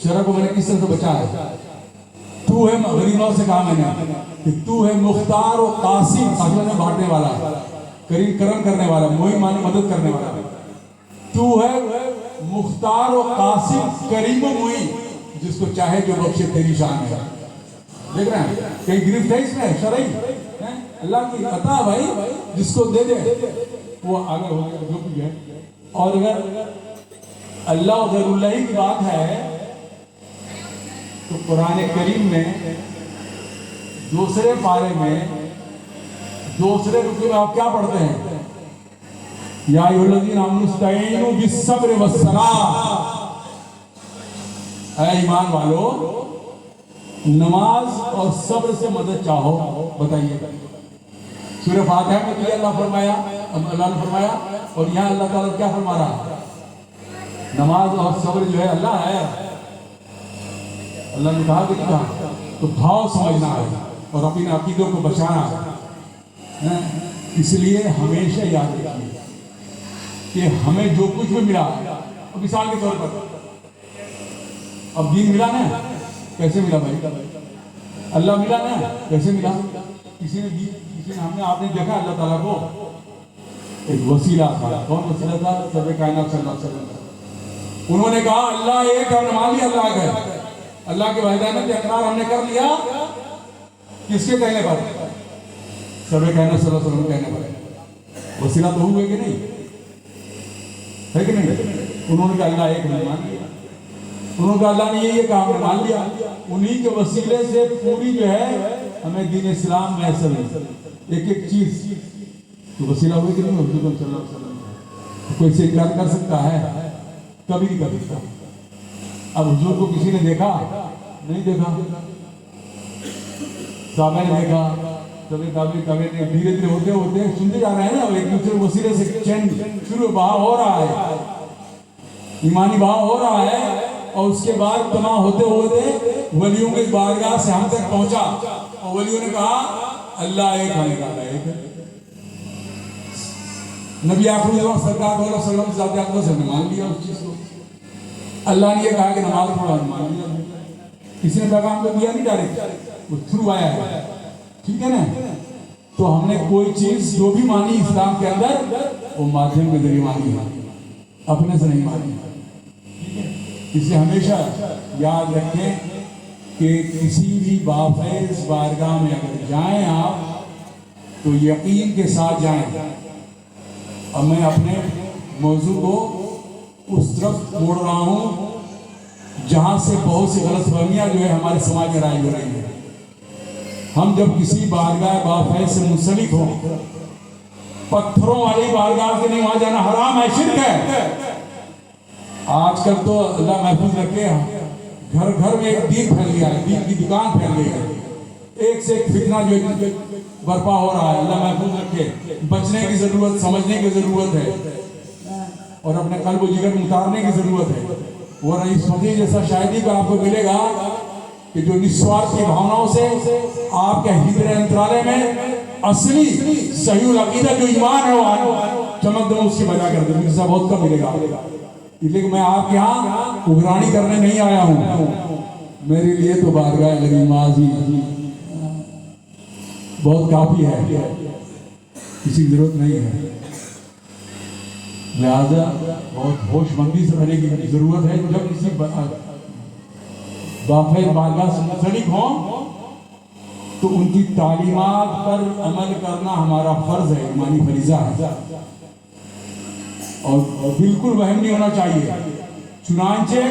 शरह को मैंने किस तरह से बचा है। तू है, गरीबनवाज से कहा मैंने कि तू है मुख्तार और कासिम, अगले में बांटने वाला, करीम करम करने वाला, मोही माने मदद करने वाला। तू है मुख्तार और कासिम करीम मोही, जिसको चाहे जो बख्शे तेरी शान है। देख रहे हैं कहीं गिरफ्त है इसमें शरई है? अल्लाह की अता भाई, जिसको दे दे वो आगे हो गया जो कुछ है। और अगर अल्लाह गैरुल्लाह की बात है तो कुरान करीम में दूसरे पारे में दूसरे रुकू में आप क्या पढ़ते हैं? या अय्युहल्लज़ीना आमनू बिस्सब्र वस्सलाह, ऐ ईमान वालो नमाज और सब्र से मदद चाहो। बताइए सूरह फातिहा में तो अल्लाह फरमाया, अल्लाह ने फरमाया, और यहाँ अल्लाह ताला क्या फरमा रहा है? नमाज और सब्र जो है अल्लाह है। अल्लाह ने कहा कि कहा तो भाव समझना है और अपने अकीदों को बचाना है। इसलिए हमेशा याद रखिए कि हमें जो कुछ भी मिला, मिसाल के तौर पर अब दीन मिला ना, कैसे मिला भाई? अल्लाह मिला ना, कैसे मिला? किसी ने हमने आपने देखा अल्लाह ताला को एक वसीला था। कौन वसीला था? सबे कायनात सल्लल्लाहु अलैहि वसल्लम। उन्होंने कहा अल्लाह एक है, मान लिया अल्लाह है। अल्लाह के वहदानियत का इकरार हमने कर लिया, किसके कहने पर? सबे कायनात सल्लल्लाहु अलैहि वसल्लम कहने पर। वसीला तो हुए कि नहीं, है कि नहीं? उन्होंने कहा अल्लाह एक है, मान लिया। उन्होंने कहा अल्लाह ने ये कहा, हमने मान लिया। उन्हीं के वसीले से पूरी जो है हमें दीन इस्लाम में सब एक एक चीज तो वसीला हुई कि नहीं? हुजूर सल्लल्लाहु अलैहि वसल्लम कोई से इनकार कर सकता है? कभी नहीं कर सकता। अब हुजूर को किसी ने देखा? नहीं देखा। साहबा ने देखा, कभी धीरे धीरे होते होते सुनते जा रहे हैं ना, एक दूसरे वसीले से चैन शुरू भाव हो रहा है, ईमानी भाव हो रहा है। और उसके बाद तमा होते होते वलियों की बारगाह से हम तक पहुंचा और वलियों ने कहा अल्लाह एक है, एक है। नबी आखिरी सरकार से मान लिया उस चीज को। अल्लाह ने ये कहा कि नमाज पढ़ो, मान लिया। किसी ने पैगाम तो दिया नहीं डायरेक्ट, वो थ्रू आया है, ठीक है ना? तो हमने कोई चीज जो भी मानी इस्लाम के अंदर वो माध्यम के जरिए मानी, अपने से नहीं मानी। इसे हमेशा याद रखें कि किसी भी बाफैज़ बारगाह में अगर जाएं आप तो यकीन के साथ जाएं। अब मैं अपने मौजू को उस तरफ मोड़ रहा हूँ जहाँ से बहुत सी गलतफहमियाँ जो है हमारे समाज में राय हो रही है। हम जब किसी बारगाह बाफैज़ से मुंसलिक हों, पत्थरों वाली बारगाह से नहीं वहाँ जाना हराम है, शिर्क है। आजकल तो अल्लाह महफूज रखे, घर घर में एक दीन फैल गया है, दीन की दुकान फैल गई है। एक से एक फितना जो बर्पा हो रहा है, अल्लाह महफूज रखे। बचने की जरूरत, समझने की जरूरत है और अपने कल्ब जिगर में उतारने की जरूरत है। वरना इस फकीर जैसा शायरी का आपको मिलेगा कि जो निस्वार्थ की भावनाओं से आपके हृदय अंतरालय में असली सही अकीदा जो ईमान है वो चमक दम उसकी बजा कर दे, ऐसा बहुत कम मिलेगा। इसलिए मैं आपके यहाँ उगरानी करने नहीं आया हूँ, मेरे लिए तो बारगाह नमाज ही बहुत काफी है, किसी की जरूरत नहीं है। लिहाजा बहुत होशमंदी से रहने की जरूरत है। जब किसी बारगाह से मुंसलिक हो तो उनकी तालीमात पर अमल करना हमारा फर्ज है, ईमानी फरीजा है। और बिल्कुल वहम नहीं होना चाहिए। चुनांचे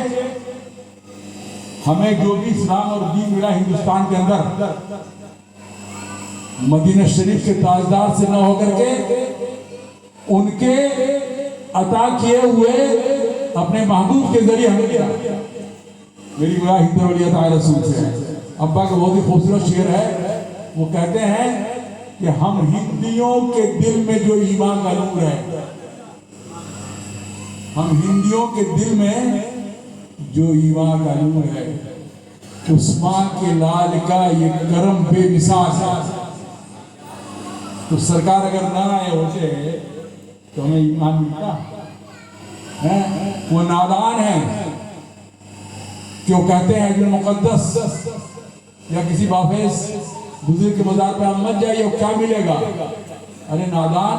हमें जो भी इस्लाम और दीन मिला हिंदुस्तान के अंदर मदीना शरीफ के ताजदार से न होकर के उनके अता किए हुए अपने महबूब के जरिए हमें मिला। मेरी गुलाह हिंदू रसूल से है। अब्बा का बहुत ही खूबसूरत शेर है, वो कहते हैं कि हम हिंदियों के दिल में जो ईमान का नूर है, हम हिंदियों के दिल में जो ईमान का नूर है, उस्मान के लाल का ये करम बेमिसाल है। तो सरकार अगर ना आए होते तो हमें ईमान मिलता है? वो नादान है, क्यों कहते हैं जो मुकद्दस या किसी बाफेज बुजुर्ग के मजार पे हम मत जाइए, क्या मिलेगा? अरे नादान,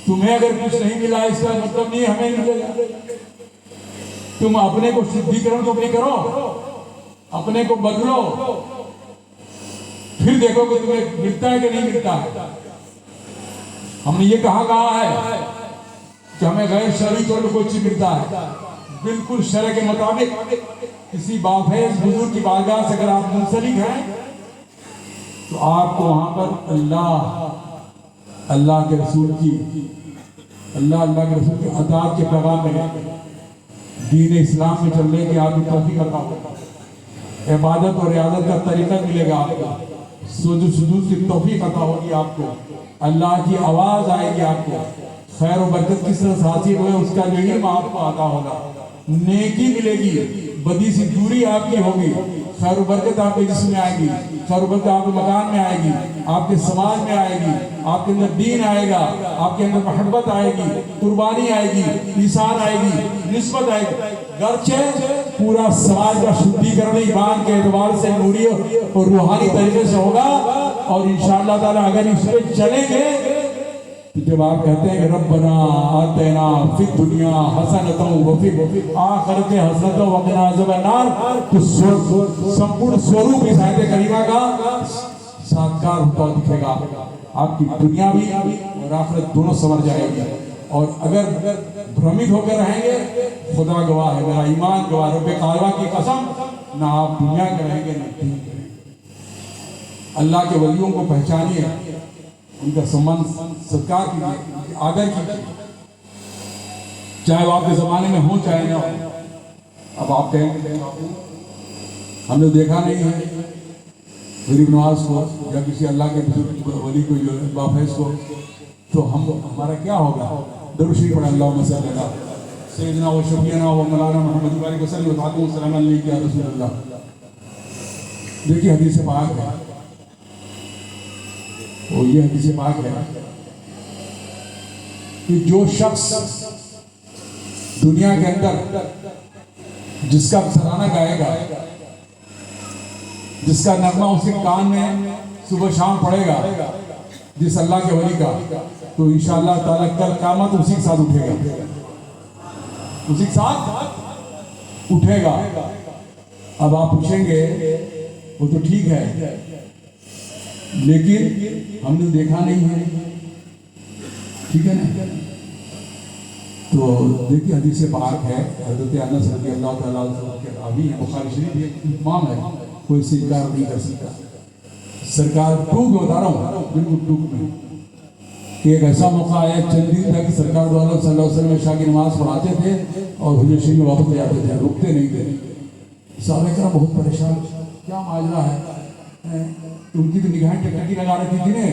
तुम्हें अगर कुछ नहीं मिला इसका मतलब नहीं हमें मिलेगा। तुम अपने को शुद्धिकरण तो नहीं करो, अपने को बदलो, फिर देखो कि तुम्हें मिलता है कि नहीं मिलता है। हमने ये कहा है कि हमें गैर शरई को कोई चीज मिलता है, बिल्कुल शरय के मुताबिक किसी बाफैज बुजुर्ग की बारगाह से अगर आप मुंसलिक हैं तो आपको वहां पर अल्लाह के रसूल की अताअत के पैगाम मिलेंगे, दीन इस्लाम में चलने की आपकी तौफीक अता होगी, इबादत और रियादत का तरीका मिलेगा आपको, सुजूद की तौफीक अता होगी आपको, अल्लाह की आवाज आएगी आपको, खैर और बरकत किस तरह से हासिल हुए उसका जो इल्म आपको आता होगा, नेकी मिलेगी, बदी से दूरी आपकी होगी, खैर बरकत आपके जिस्म में आएगी, खैर बरकत आपके मकान में आएगी, आपके समाज में आएगी, आपके अंदर दीन आएगा, आपके अंदर मोहब्बत आएगी, कुर्बानी आएगी, ईसान आएगी, निस्बत आएगी। गर्चे पूरा समाज का शुद्धिकरण ईमान के एतबार से नूरी और रूहानी तरीके से होगा, और इंशाअल्लाह ताला अगर इस पे चलेंगे तो जब आप कहते हैं कि रब्बना आतिना फिद दुनिया हसनतन व फिल आखिरति हसनतन व क़िना अज़ाबन्नार, तो संपूर्ण स्वरूप इस आयत करीमा का साकार होता दिखेगा। आपकी दुनिया भी और आखिरत दोनों संवर जाएगी। और अगर भ्रमित होकर रहेंगे, खुदा गवाह है, मेरा ईमान गवाह, रब्बे काबा की कसम, ना आप दुनिया के रहेंगे ना दीन के रहेंगे। अल्लाह के वलियों को पहचानिए, उनका सम्मान सत्कार कीजिए, आदर कीजिए, चाहे वो आपके जमाने में हो चाहे ना हो। अब आप कहेंगे हमने देखा नहीं है गरीब नवाज को या किसी अल्लाह के वली को, जो बाफैज को, तो हमारा क्या होगा? दरूद शरीफ पढ़ा, अल्लाहुम्मा सल्ली अला सय्यिदना व शफीअना व मौलाना मुहम्मद व सल्लल्लाहु अलैहि रसूलुल्लाह। देखिए हदीस पाक है, वो ये हदीस पाक है कि जो शख्स दुनिया के अंदर जिसका तराना गाएगा, जिसका नगमा उसके कान में सुबह शाम पड़ेगा, जिस अल्लाह के वली का, तो इंशाअल्लाह ताला कल क़यामत उसी के साथ उठेगा, उसी के साथ उठेगा। अब आप पूछेंगे वो तो ठीक है, लेकिन हमने देखा नहीं है, ठीक है ना? तो देखिए हदीस पाक है, हज़रत अनस रज़ियल्लाहु तआला अन्हु के रावी हैं, बुखारी शरीफ एक इमाम है, कोई से इनकार नहीं कर सकता। सरकार टूक बता रहा हूँ, बिल्कुल टूक में, कि एक ऐसा मौका आया चंद दिन तक सरकार सल्लल्लाहु अलैहि वसल्लम इशा की नमाज पढ़ाते थे और हुजूर शरीफ में वापस जाते थे, रुकते नहीं थे। साहब इकराम बहुत परेशान, क्या माजरा है? उनकी तो निगाहें टकटकी लगा रखी थी ने,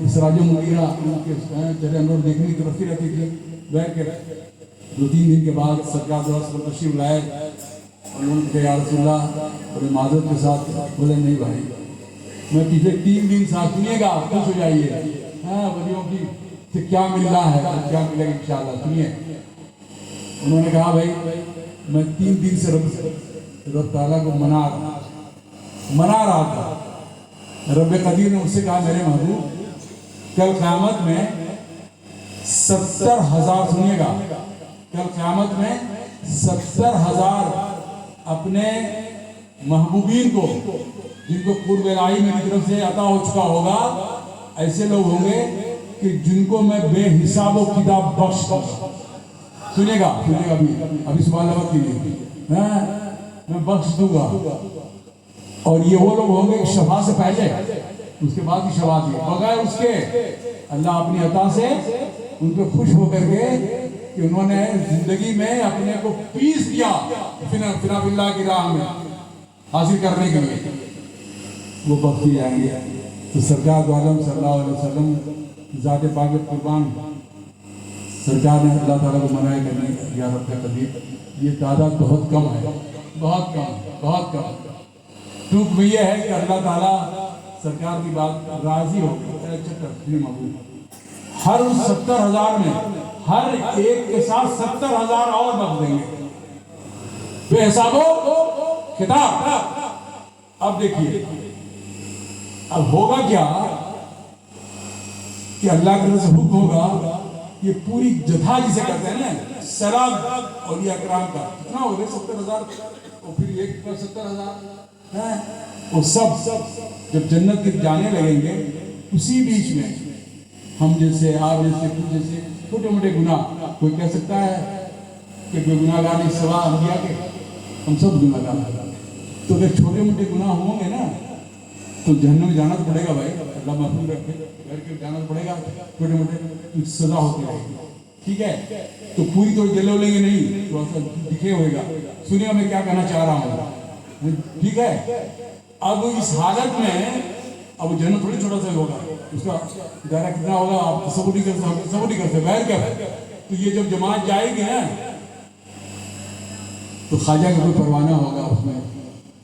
सराजो मुनीरा उनके चेहरे अंदर देखने की तरफ रहती थी। बैठ के 2-3 दिन के बाद सरकार तशरीफ लाए, उन्होंने कहा या रसूलल्लाह, बड़े माजरत के साथ, बोले नहीं भाई, मैं पिछले 3 दिन से, सुनिएगा खुश हो जाइए, वलियों की से क्या मिल रहा है, क्या मिलेगा इंशाअल्लाह, सुनिए। उन्होंने कहा भाई मैं 3 दिन से रब ताला को मना रहा था। रब कदीर ने उससे कहा मेरे महबूब, कल क़यामत में 70,000, सुनिएगा, कल क़यामत में 70,000 अपने महबूबीन को, जिनको पूर्व इलाही मेरी तरफ से अता हो चुका होगा, ऐसे लोग होंगे कि जिनको मैं बेहिसाब व किताब बख्श दूंगा। सुनेगा अभी सुबह वक्त कीजिए, मैं बख्श दूंगा। और ये वो लोग होंगे कि शफा से पहले, उसके बाद की शफा की, बगैर उसके अल्लाह अपनी अता से उन पर खुश होकर के कि उन्होंने जिंदगी में अपने को पीस दिया फिनाबिल्लाह की राह में हासिल करने के लिए, वो बख्श दिए जाएंगे। तो सरकार दो आलम सल्लल्लाहु अलैहि वसल्लम ज़ात पाक कुर्बान, सरकार ने अल्लाह ताला को मनाए करने या रब कदीर, ये तादाद बहुत कम है, बहुत कम। टूक में ये है कि अल्लाह ताला सरकार की बात राजी हो गई, हर उस 70,000 में हर एक के साथ 70,000 और बख्श देंगे बेहिसाबो किताब। अब देखिए अब होगा क्या कि अल्लाह की तरफ से हुक्म होगा ये पूरी जथा जिसे कहते हैं ना, शराब औलिया कराम का कितना हो गए 70,000 और फिर एक 70,000 है। वो सब जब जन्नत के जाने लगेंगे, उसी बीच में हम जैसे, आप जैसे, कुछ जैसे छोटे मोटे गुनाह, कोई कह सकता है कि कोई गुनाहगार नहीं सिवा अंबिया के, हम सब गुनाहगार। तो अगर छोटे मोटे गुनाह होंगे ना तो जहन्नम में जाना तो पड़ेगा भाई, अल्लाह महफूज रखे, घर के जाना तो पड़ेगा, छोटे मोटे सजा होती रहेगी। ठीक है, तो पूरी तो जले लेंगे नहीं, थोड़ा सा दिखे होगा। सुनिए मैं क्या कहना चाह रहा हूँ, ठीक है। अब इस हालत में अब जन्नत थोड़ी छोटा सा होगा, उसका दायरा कितना होगा आप तसव्वुर नहीं करते बैर क्या। तो ये जब जमात जाएगी ना तो ख्वाजा का कोई परवाना होगा उसमें,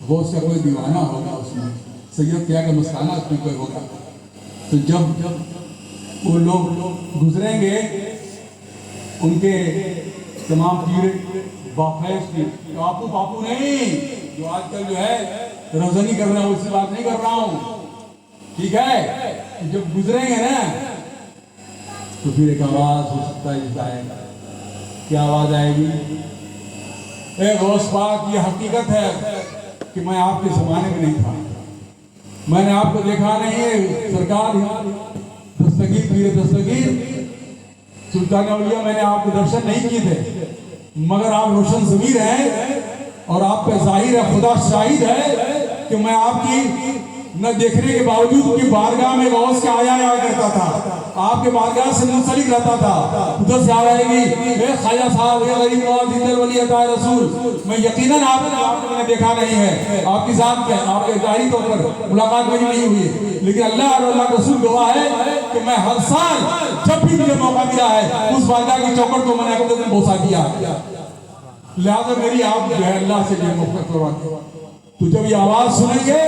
गौस का कोई दीवाना होगा उसमें, सैयद क्या का मस्ताना उसमें कोई होगा। तो जब वो लोग गुजरेंगे, उनके तमाम पीर बाफैज की, बापू बापू नहीं, जो आजकल जो है रोजनी कर रहा हूँ, उससे बात नहीं कर रहा हूँ, ठीक है। जब गुजरेंगे ना तो फिर एक आवाज हो सकता है, क्या आवाज आएगी? ए गौस पाक, ये हकीकत है कि मैं आपके जमाने में नहीं था, मैंने आपको देखा नहीं है सरकार, दस्तगीर पीर दस्तगीर सुल्तान औलिया, मैंने आपके दर्शन नहीं किए थे, मगर आप रोशन ज़मीर हैं और आप पे जाहिर है, खुदा शाहिद है कि मैं आपकी न देखने के बावजूद की बारगाह में गौस के आया करता था, आपके बारगाह से मुंसलिक रहता था। उधर से आ रहेगी ख्वाजा साहब, गरीब नवाज जिंदल वली अता रसूल, मैं यकीनन आपको मैंने देखा नहीं है, आपकी जात के आपके जाहिरी तौर पर मुलाकात मेरी नहीं हुई, लेकिन अल्लाह और अल्लाह के रसूल गवाह है कि मैं हर साल जब भी मुझे मौका मिला है उस बारगाह की चौखट को मैंने अपने दिन पहुंचा दिया। लिहाजा मेरी आप जो है अल्लाह से मुफ्त करवाते। तो जब ये आवाज सुनेंगे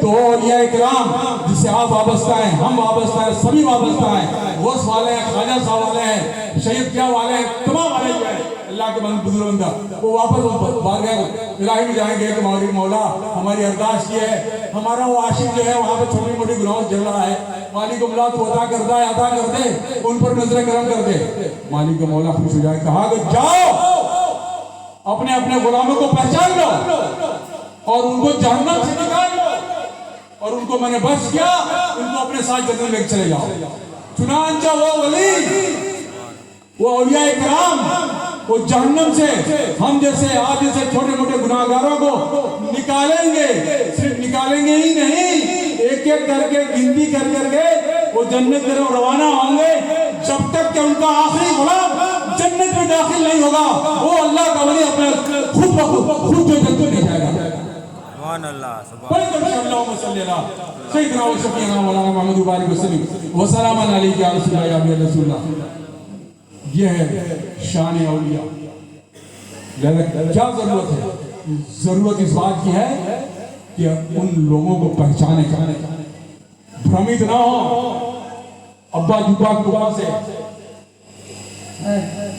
तो औलिया इकराम जिससे आप वाबस्ता हैं, हम वाबस्ता हैं, सभी वाबस्ता हैं, गौस वाले हैं, ख्वाजा साहब वाले हैं, शहीद क्या वाले हैं, तमाम वाले जो है अल्लाह के बुजुर्ग बंदा, वो वापस बारगाह इलाही में जाएंगे कि मौला हमारी अरदास ये है, हमारा वो आशिक जो है वहाँ पे छोटी मोटी गुनाह जल रहा है, मालिक मौला तो अदा कर दे, उन पर नजर करम कर दे। मालिक मौला खुश हो जाए, कहा कि जाओ अपने अपने गुलामों को पहचान लो और उनको जहन्नम से निकाल लो, और उनको मैंने बख्श किया, उनको अपने साथ जन्नत लेकर चले जाओ। चुनांचा वो वली, वो औलिया इकराम, वो जहन्नम से हम जैसे आप जैसे छोटे मोटे गुनाहगारों को निकालेंगे, सिर्फ निकालेंगे ही नहीं, एक एक करके गिनती कर करके वो जन्नत की तरफ रवाना होंगे, जब तक कि उनका आखिरी गुलाम जन्नत में दाखिल नहीं होगा, वो अल्लाह का वली अपने खुद जो जन्नत नहीं जाएगा। सुभान अल्लाह, सुभान अल्लाह, सैयदना व शफीना मौलाना मोहम्मद बारिक वसल्लम व सलाम अलैहि या रसूलल्लाह। ये है शान औलिया। क्या जरूरत है? जरूरत इस बात की है कि उन लोगों को पहचाने, भ्रमित ना हो अब्बा जुब्बा कुबा से,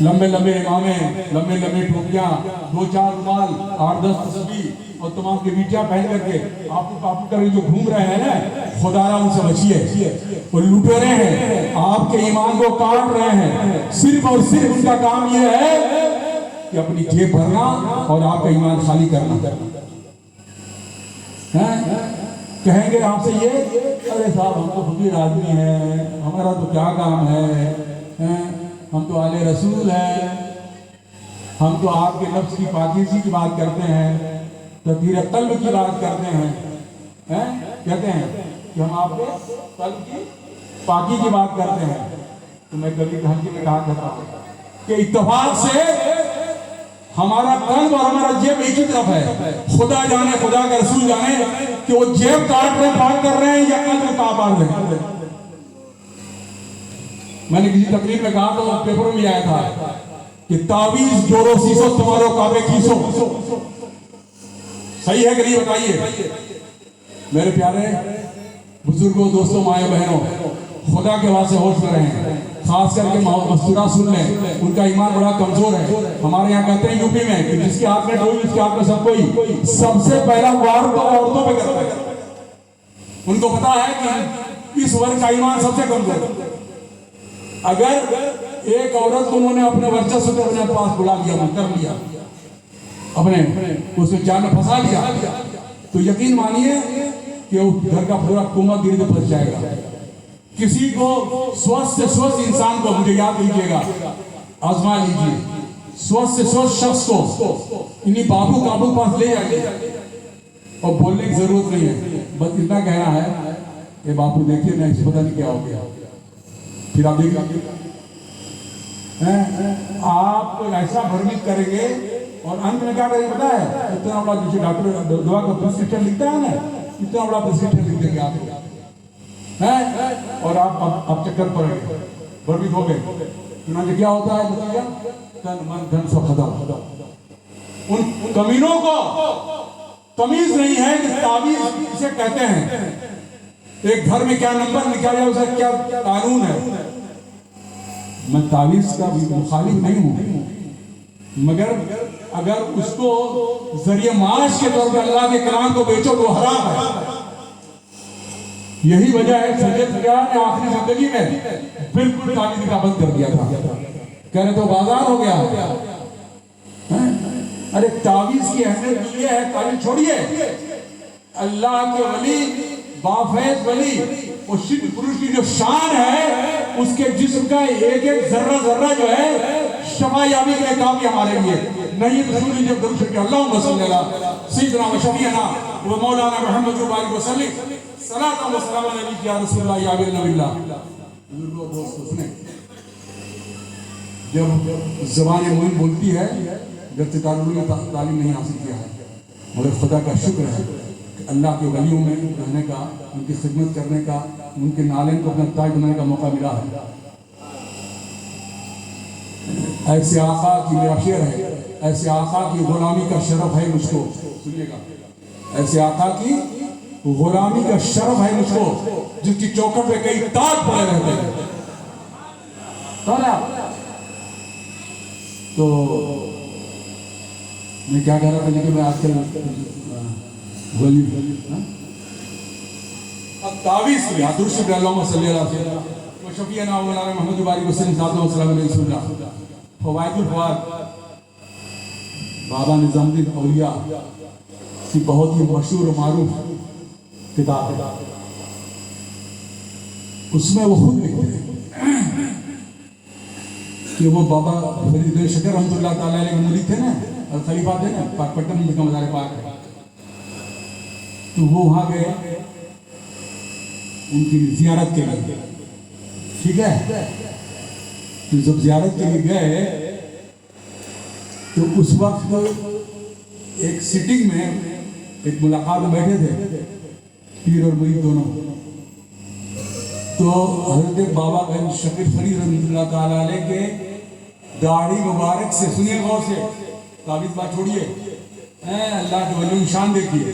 लंबे लंबे इमामे, लंबे लंबे टोपियां, 2-4 रुमाल, 8-10 तस्बीह और तमाम के मीटियां पहन करके आपको कर जो घूम रहे हैं ना, खुदारा उनसे बचिए, वो लुटेरे हैं, आपके ईमान को काट रहे हैं। सिर्फ और सिर्फ उनका काम ये है कि अपनी जेब भरना और आपका ईमान खाली करना। कहेंगे आपसे ये, अरे साहब हम तो फकीर आदमी हैं, हमारा तो क्या काम है, हम तो आले रसूल हैं, हम तो आपके नफ्स की पाकीज़गी की बात करते हैं, तकदीर कल्ब की बात करते हैं, कहते हैं कि हम आपके कल्ब की पाकी की बात करते हैं। तो मैं कभी हल्की में कहा करता हूँ कि इत्तेफाक से हमारा कल्ब और हमारा जेब एक ही तरफ है। खुदा जाने, खुदा का रसूल जाने कि वो जेब काट रहे पार कर रहे हैं या कल्ब काट रहे हैं। मैंने किसी तकरीर में कहा तो पेपर में आया था कि तावीज जोड़ो शीशो तुम्हारो काबे खींचो। सही है कि नहीं बताइए मेरे प्यारे बुजुर्गों, दोस्तों, माए बहनों, खुदा के वास्ते होश में रहें, खास करके मस्तूरा सुन लें, उनका ईमान बड़ा कमजोर है। हमारे यहाँ कहते हैं यूपी में कि जिसके हाथ में ढोल उसके हाथ में सब कोई, सबसे पहला वार तो औरतों पे करता है। उनको पता है कि इस वर्ग का ईमान सबसे कमजोर है। अगर एक औरत को उन्होंने अपने वर्चस्व को अपने पास बुला लिया, कर लिया, अपने उसमें जान में फंसा लिया, तो यकीन मानिए कि उस घर का पूरा कुआं गिर फंस जाएगा। किसी को स्वस्थ से स्वस्थ इंसान को, मुझे याद कीजिएगा, आजमा लीजिए, स्वस्थ से स्वस्थ शख्स को इन्हीं बाबू काबू पास ले जाइए और बोलने की जरूरत नहीं है, बस इतना कहना है, ये बापू देखिए ना, इसे पता नहीं क्या हो गया, फिर आप देखिए आप ऐसा भ्रमित करेंगे और अंत में क्या करेंगे पता है, इतना बड़ा जैसे डॉक्टर दवा का प्रिस्क्रिप्शन लिखता है ना, इतना बड़ा प्रिस्क्रिप्शन लिख देंगे आपको है, और आप चक्कर पड़ेंगे, भ्रमित हो गए। चुनाव क्या होता है बताइए, तन मन धन सब खत्म। उन कमीनों को तमीज नहीं है कि तावीज इसे कहते हैं, एक घर में क्या नंबर लिखा जाए, उसका क्या कानून है। मैं तावीज का भी मुखालिफ नहीं हूं, मगर अगर उसको जरिए माश के तौर पर अल्लाह के कलाम को बेचो तो हराम है। यही वजह है सैयद फरियाद ने आखिरी जिंदगी में बिल्कुल तावीज का बंद कर दिया था, कह रहे तो बाजार हो गया है? अरे तावीज की अहमियत ये है, तावीज छोड़िए, अल्लाह के वली बाफैज वली वो सिद्ध पुरुष की जो शान है, उसके जिस्म का एक एक जर्रा जर्रा जो है शफा याबी के लिए काफी हमारे लिए नहीं। तो सुन लीजिए दुरूद शरीफ, अल्लाहुम्मा सल्ली अला सय्यिदिना व शफीना व मौलाना मुहम्मद व सल्लम सलातु व सलाम अलैका या रसूलल्लाह या नबील्लाह। बुजुर्गों दोस्तों सुने, जब ज़बान मुइन बोलती है, जब ताल्लुम में तालीम नहीं हासिल किया है, मगर खुदा का शुक्र है कि अल्लाह के वलियों में रहने का, उनकी खिदमत करने का, उनके नालेन को अपना ताज बनाने का मौका मिला है। ऐसे आका की मेरा शेर है, ऐसे आका की गुलामी का शरफ है मुझको, सुनिएगा, ऐसे आका की गुलामी का शरफ है मुझको, जिसकी चौखट पे कई ताज पड़े रहते हैं। तो मैं क्या कह रहा था, लेकिन मैं आजकल तावीज़ की दुरूद शरीफ अल्लाहुम्मा सल्ली अला सय्यिदिना व शफीना व मौलाना मुहम्मद बारिक वसल्लम साल्लल्लाहु अलैहि वसल्लम। फवाइदुल फवाद बाबा निजामुद्दीन औलिया की बहुत ही मशहूर और मारूफ किताब है, उसमें वो खुद लिखते हैं कि वो बाबा फरीद शकर रहमतुल्लाह ताला अलैह के मुरीद थे ना, और खलीफा थे ना, पटना में जिनका मज़ार पाक है, तो वो वहाँ गए उनकी जियारत के लिए, ठीक है। तो जब जियारत के लिए गए तो उस वक्त एक सिटिंग में एक मुलाकात में बैठे थे पीर और मुरीद दोनों। तो हजरत बाबा गंज शकीर फरीद रहमतुल्लाह ताला अलैह के दाढ़ी मुबारक से, सुनिए गौर से, ताबीज़ बात छोड़िए, अल्लाह के वली शान देखिए,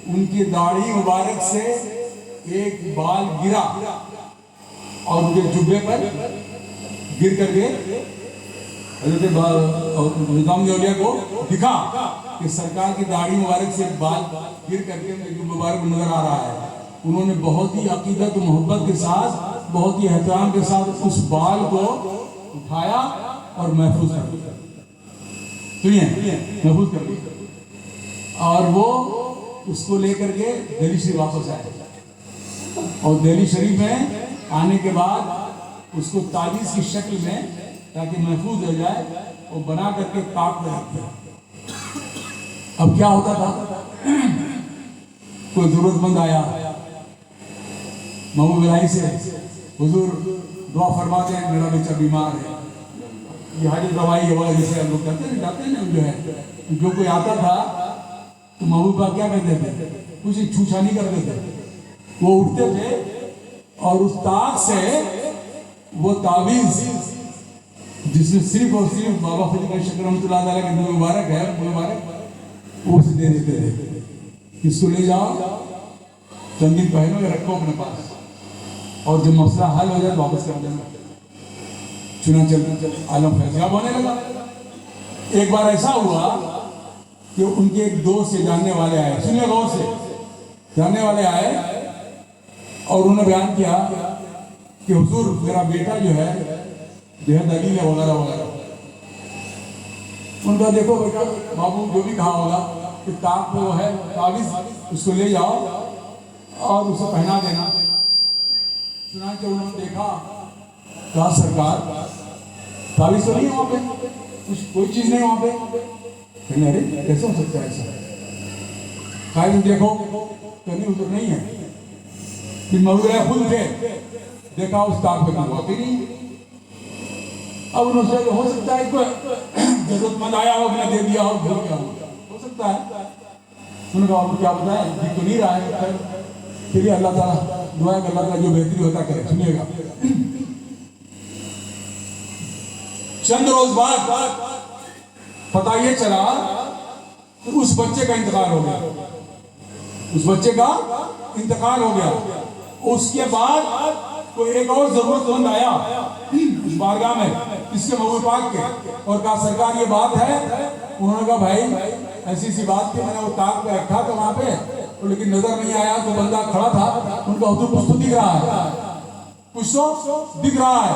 उनकी दाढ़ी मुबारक से एक बाल गिरा और उनके जुब्बे पर गिर करके हजरत निजामुद्दीन औलिया को दिखा कि सरकार की दाढ़ी मुबारक से बाल गिर करके जुब्बे मुबारक नजर आ रहा है। उन्होंने बहुत ही अकीदत और मोहब्बत के साथ, बहुत ही एहतराम के साथ उस बाल को उठाया और महफूज कर दिया, सुनिए, महफूज कर दिया, और वो उसको लेकर के दिल्ली शरीफ वापस आए, और दिल्ली शरीफ में आने के बाद उसको ताबीज़ की शक्ल में, ताकि महफूज हो जाए, वो बना करके काट में रख दिया। अब क्या होता था, कोई जरूरतमंद आया महबूब इलाही से, हुजूर दुआ फरमा दें, मेरा बच्चा बीमार है, ये हाजिर दवाई वगैरह जैसे हम लोग करते हैं, जाते हैं ना, जो है, जो कोई आता था तो महबूबा क्या करते थे, कुछ छूछानी करते थे, वो उठते थे और उस ताक से वो ताबीज़ जिसमें सिर्फ और सिर्फ बाबा फरीद शकर रहमतुल्लाह ताला के नाम मुबारक है, मुबारक, वो उसे दे देते थे, इसको ले जाओ, चंद दिन पहनो या रखो अपने पास, और जब मसला हल हो जाए तो वापस कर देना। चुनांचल आलम फैसला होने लगा। एक बार ऐसा हुआ कि उनके एक दोस्त से जानने वाले आए, सुनिए गौर से, जानने वाले आए और उन्होंने बयान किया कि हुजूर मेरा बेटा जो है बेहद अलील है वगैरह वगैरह। उनका देखो बेटा बाबू जो भी कहा होगा कि ताक वो है ताबीज, उसको ले जाओ और उसे पहना देना। सुना कि उन्होंने देखा, कहा सरकार ताबीज तो नहीं है वहाँ पे, कुछ कोई चीज़ नहीं वहाँ पे। कहने अरे कैसे हो सकता है ऐसा? कहा देखो कहने उधर नहीं है। फिर मरुआ खुद थे, देखा उस ताक पे वाकई नहीं। अब उन्होंने हो सकता है कोई जरूरतमंद आया हो, मैंने दे दिया हो, भूल गया हो सकता है। उन्होंने कहा क्या बताया, दिख तो नहीं रहा है। फिर अल्लाह ताला दुआ कर, अल्लाह ताला जो बेहतरी होता करे सुनिएगा। चंद रोज बाद पता ये चला कि उस बच्चे का इंतकाल हो गया, उस बच्चे का इंतकाल हो गया। उसके बाद कोई एक और जरूरतमंद आया उस बारगाह में इसके महबूब पाक के, और कहा सरकार ये बात है। उन्होंने कहा भाई ऐसी सी बात थी, मैंने वो ताक पे रखा था वहां पे, तो लेकिन नजर नहीं आया। तो बंदा खड़ा था, उनका हुजूर कुछ तो दिख रहा है, कुछ तो दिख रहा है।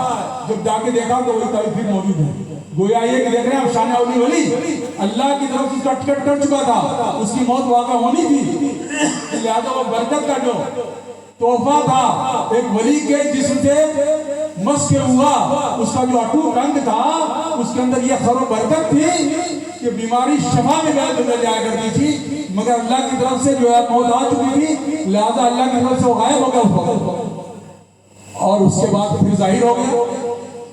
जब जाके देखा तो वही तारीफ फिर मौजूद है। गोया ये कि देख रहे हैं आप शान औली वली अल्लाह की तरफ से उसका टिकट कर चुका था, उसकी मौत वाक़ा होनी थी, लिहाजा वो बरकत का जो तोहफा था एक वली के जिस्म से मस्क हुआ, उसका जो अटूट रंग था उसके अंदर ये खैर बरकत थी कि बीमारी शफा में बदल जाया करती थी। मगर अल्लाह की तरफ से जो है मौत आ चुकी थी, लिहाजा अल्लाह की तरफ से वो गायब हो गया उस वक्त। और उसके बाद फिर जाहिर हो गया।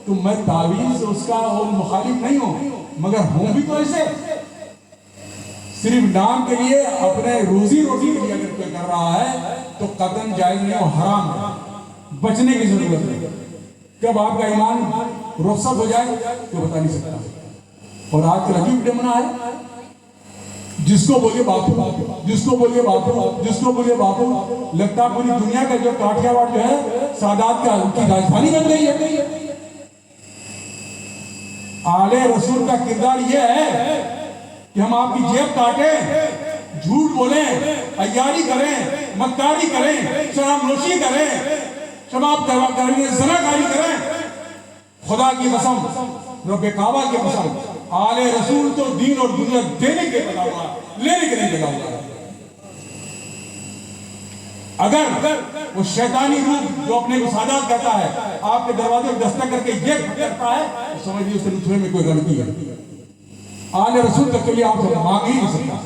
तो मैं तावीज़ उसका वो मुखालिफ नहीं हूँ, मगर हूँ भी तो ऐसे सिर्फ नाम के लिए, अपने रोजी रोटी के लिए अगर कोई कर रहा है तो कतन जायज नहीं, वो हराम है, बचने की जरूरत है। कब आपका ईमान रुखसत हो जाए तो बता नहीं सकता। और आज का अजीब डमना है, जिसको बोलिए बापू, जिसको बोलिए बापू, जिसको बोलिए बापू, लगता पूरी दुनिया का जो काठियावाड़ जो है सादात का उनकी राजधानी बन गई है। आले रसूल का किरदार यह है कि हम आपकी जेब काटें, झूठ बोलें, अय्यारी करें, मक्कारी करें, शराबनोशी करें, शराब करें, ज़नाकारी करें। खुदा की कसम, रब्बे काबा की कसम, आले रसूल तो दीन और दुनिया देने के लगा हुआ, लेने के नहीं लगा हुआ। अगर वो शैतानी रूप जो अपने को सादात कहता है आपके दरवाजे में दस्तक करके ये करता है, तो समझ लीजिए उसके नुस्खे में कोई गलती है। आले रसूल तक के लिए आपसे मांग ही नहीं सकता,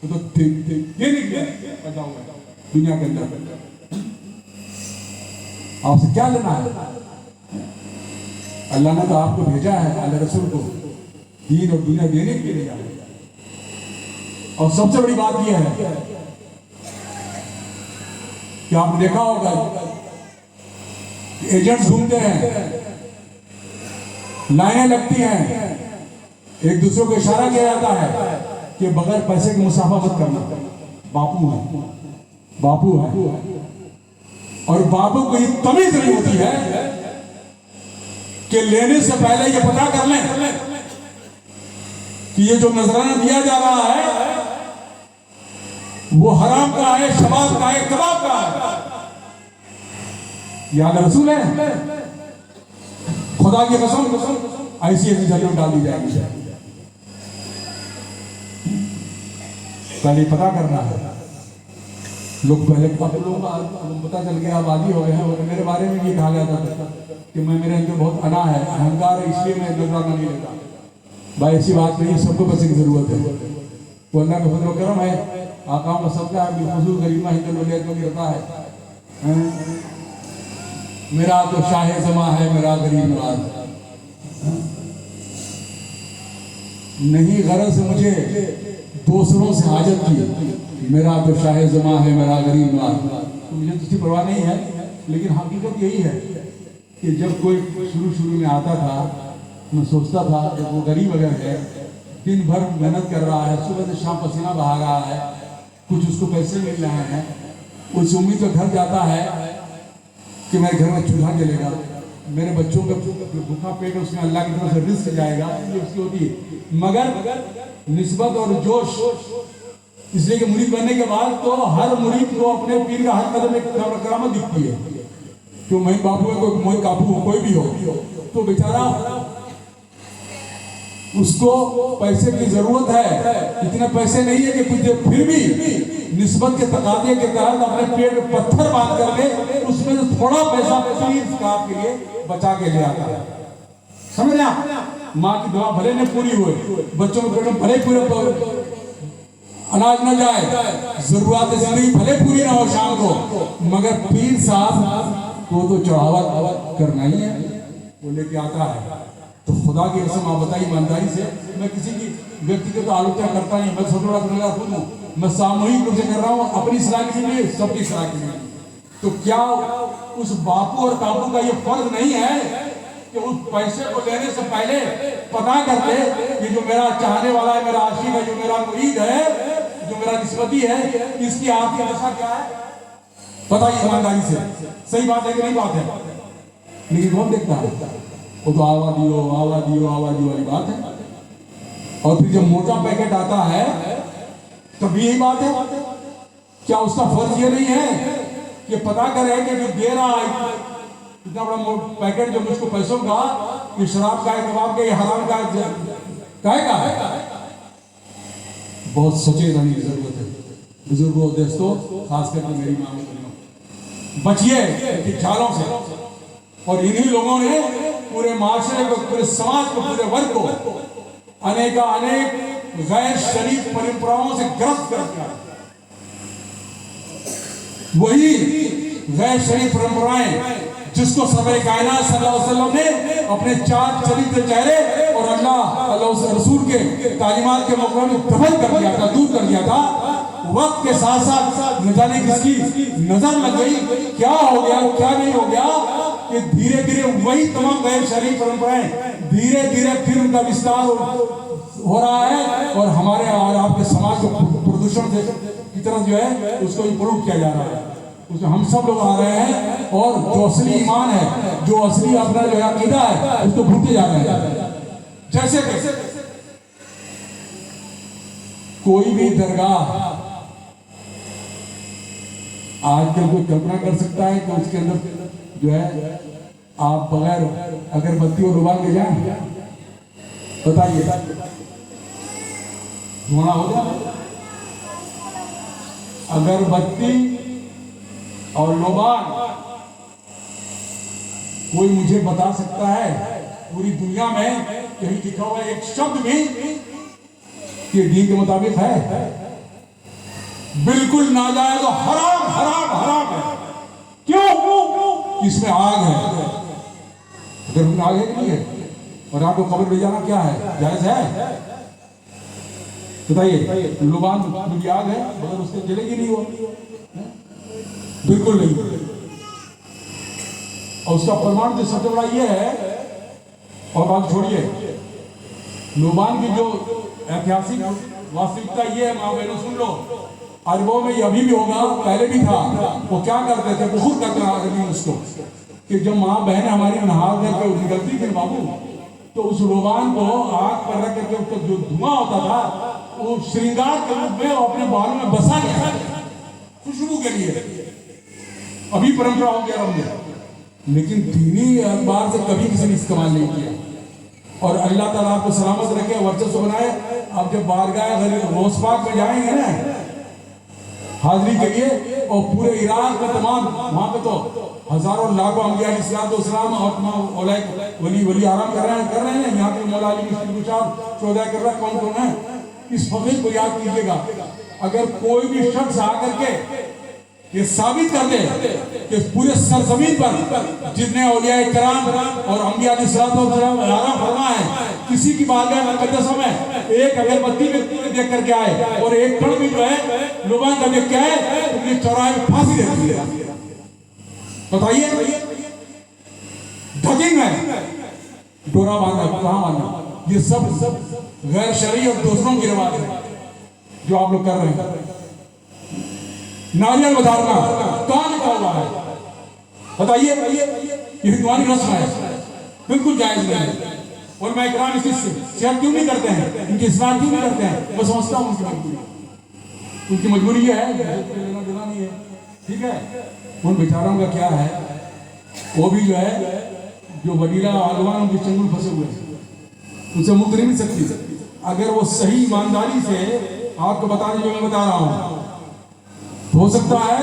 तो देने के लिए पैदा हुआ है दुनिया के अंदर। आपसे क्या लेना है? अल्लाह ने तो आपको भेजा है, आले रसूल को दीन और दुनिया देने के लिए। और सबसे बड़ी बात यह है कि आपने देखा होगा एजेंट्स घूमते हैं, लाइनें लगती हैं, एक दूसरे को इशारा किया जाता है कि बगैर पैसे की मुसाफा मत करना, बापू है, बापू है। और बापू को ये तमीज नहीं होती है कि लेने से पहले ये पता कर लें कि ये जो नजराना दिया जा रहा है वो हराम का है, शबाब का है, कबाब का है, याद रसूल है। खुदा की कसम ऐसी ऐसी जगह डाल दी जाएगी। पहले पता करना है। लोग पहले लोगों का पता चल गया, आबादी हो गए हैं। और मेरे बारे में भी कहा गया था कि मैं मेरे अंदर बहुत अना है, अहंकार है, इसलिए मैं नजराना नहीं लेता। भाई ऐसी बात नहीं, सबको पैसे की जरूरत है। वो अल्लाह का फजल करम है, आकाओं का सबका बेफजूल गरीबा हिंदुलियत में गिरता है। मेरा तो शाहे जमा है, मेरा गरीब नवाज नहीं, गरज मुझे दूसरों से हाजत की, मेरा तो शाहे जमा है, मेरा गरीब नवाज। तो मुझे किसी परवाह नहीं है, लेकिन हकीकत यही है कि जब कोई शुरू में आता था, मैं सोचता था कि वो गरीब अगर है, दिन भर मेहनत कर रहा है, सुबह से शाम पसीना बहा रहा है, कुछ उसको पैसे मिल रहे हैं, उस उम्मीद से घर जाता है कि मेरे घर में चूल्हा जलेगा, मेरे बच्चों का भूखा पेट उसमें अल्लाह की तरफ से रिस्क जाएगा, ये उसकी होती है। मगर निस्बत और जोश, इसलिए कि मुरीद बनने के बाद तो हर मुरीद को अपने पीर का हर कदम एक करामत दिखती है। क्यों मैं बापू है, कोई मोई कापू हो, कोई भी हो, तो बेचारा उसको पैसे की जरूरत है, इतने पैसे नहीं है कि कुछ दे, फिर भी निस्बत के तकाजे के तहत अपने पेट में पत्थर बांध करके उसमें से थोड़ा पैसा पीर साहब के लिए बचा के ले आता है। समझ रहे? माँ की दुआ भले न पूरी हो, बच्चों के पेट में भले पूरे अनाज न जाए, जरूरत जिंदगी भले पूरी ना हो शाम को, मगर पीर साहब को तो चढ़ावा करना ही है, वो लेके आता है। तो खुदा की कसम आप बताइए ईमानदारी से, मैं किसी की व्यक्तिगत आलोचना करता नहीं, मैं छोटा बड़ा खुद हूँ, मैं सामूहिक रूप से कर रहा हूँ अपनी सलाह के लिए, सबकी सलाह के लिए। तो क्या उस बापू और काबू का ये फर्ज नहीं है कि उस पैसे को लेने से पहले पता करते कि जो मेरा चाहने वाला है, मेरा आशिक है, जो मेरा मुरीद है, जो मेरा निस्बती है, इसकी आर्थिक दशा क्या है? बताइए ईमानदारी से, सही बात है कि नहीं बात है? लेकिन कौन देखता है? वो तो आवा दियो वाली बात है। और फिर जब मोटा पैकेट आता है तभी यही बात है। क्या उसका फर्ज ये नहीं है कि पता करे कि जो दे रहा है इतना बड़ा पैकेट जो मुझको पैसों का, ये शराब का है, कबाब का, ये हराम का है? बहुत सचेत रहने की जरूरत है बुजुर्गों, दोस्तों, खास करके मेरी माँ बहनों, बचिए ख्यालों से। और इन्हीं लोगों ने पूरे माशरे को, पूरे समाज को, पूरे वर्ग को अनेक गैर शरीफ परंपराओं से ग्रस्त कर दिया। वही गैर शरीफ परंपराएं जिसको सरवर कायनात सल्लल्लाहु अलैहि वसल्लम ने अपने चार चरित्र चेहरे और अल्लाह रसूल के तालीमात के मौके में दफन कर दिया था, दूर कर दिया था। वक्त के साथ साथ न जाने किसकी नजर लग गई, क्या हो गया क्या नहीं हो गया, कि धीरे धीरे वही तमाम गैर शरीफ परंपराएं धीरे धीरे फिर उनका विस्तार हो रहा है और हमारे और आपके समाज को प्रदूषण की तरफ जो है उसको इम्प्रूव किया जा रहा है। उसमें हम सब लोग आ रहे हैं और जो असली ईमान है, जो असली अपना जो है अकीदा है, उसको भूलते जा रहे हैं। जैसे कोई भी दरगाह आजकल कोई कल्पना कर सकता है कि उसके अंदर जो है आप बगैर अगरबत्ती और रुमाल ले जाएं? बताइए, धुआं हो जाए? अगरबत्ती और लोबान, कोई मुझे बता सकता है पूरी दुनिया में कहीं लिखा हुआ एक शब्द भी कि दीन के मुताबिक है? बिल्कुल नाजायज, हराम हराम हराम है। क्यों? इसमें आग है। अगर उसमें आग है कि नहीं है? और आपको कब्र ले जाना क्या है? जायज है? बताइए। लुबान में भी आग है मगर उससे जलेगी नहीं वो, बिल्कुल नहीं। और उसका प्रमाण जो सबसे बड़ा ये है, और बात छोड़िए, लुबान की जो ऐतिहासिक वास्तविकता ये है, माँ बहनों सुन लो, अरबों में ये अभी भी होगा, पहले भी था। वो क्या करते थे, बहुत करते आदमी उसको, कि जब माँ बहन हमारी नहा करके निकलती थी बाबू, तो उस लोबान को आग पर रख करके उसको जो धुआं होता था वो श्रृंगार के रूप में अपने बालों में बसा गया खुशबू के लिए। अभी परंपरा हो गया हमने, लेकिन दीनी अखबार से कभी किसी ने इस्तेमाल नहीं किया। और अल्लाह ताला आपको सलामत रखे, वर्चस्व बनाए। आप जब बारगाह गौस पाक में जाएंगे ना हाजिरी के लिए, और पूरे इराक में तमाम वहां पे तो हजारों लाखों अंबिया इस्लाम और वली आराम कर रहे हैं। यहाँ पे मौला अली चौदह कर रहा है, कौन कौन है? इस फकीर को याद कीजिएगा। अगर कोई भी शख्स आकर के ये साबित कर दे कि पूरे सरजमीन पर जितने औलिया किराम और अंबिया आराम फरमा है, किसी की बारगाह मुक़द्दसा में एक अगरबत्ती में देख करके आए और एक कण भी जो है लुबान का देख के आए, तो ये चौराहे में फांसी देती है। बताइए, ढगिंग है, डोरा बांधना, कहाँ बांधना? ये सब गैर शरई और दूसरों की रिवाज है जो आप लोग कर रहे हैं। नारियल उतारना कहाँ लिखा हुआ है? बताइए। ये हिंदुआनी रस्म है, बिल्कुल जायज नहीं है। और मैं इकराम इसी सेहत क्यों नहीं करते हैं, इनकी इस्लाम क्यों नहीं करते हैं? मैं समझता हूँ उनकी मजबूरी ये है, लेना देना नहीं है, ठीक है। उन बेचारों का क्या है, वो भी जो है जो वडीला आलवान उनके चंगुल फंसे हुए हैं, उनसे मुक्त नहीं मिल सकती। अगर वो सही ईमानदारी से आपको बता दें जो मैं बता रहा हूँ, हो सकता है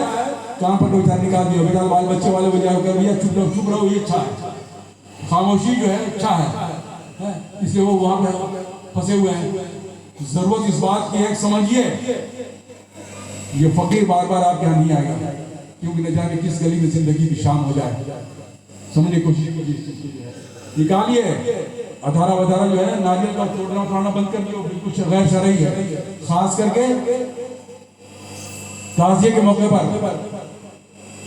कान पर दो चार निकाल दिया, बेटा बाल बच्चे वाले बजाय कर दिया, चुप रहो, ये अच्छा है, खामोशी जो है अच्छा है, इसलिए वो वहां पर फंसे हुए हैं। जरूरत इस बात की है, समझिए ये फकीर बार बार आपके यहाँ नहीं आएगा, क्योंकि न जाने किस गली में जिंदगी की शाम हो जाए। समझने की कोशिश कीजिए, निकालिए अधारा वधारा जो है नारियल का तोड़ना उठाना बंद कर दियो, बिल्कुल गैर शरई है। खास करके ताजिए के मौके पर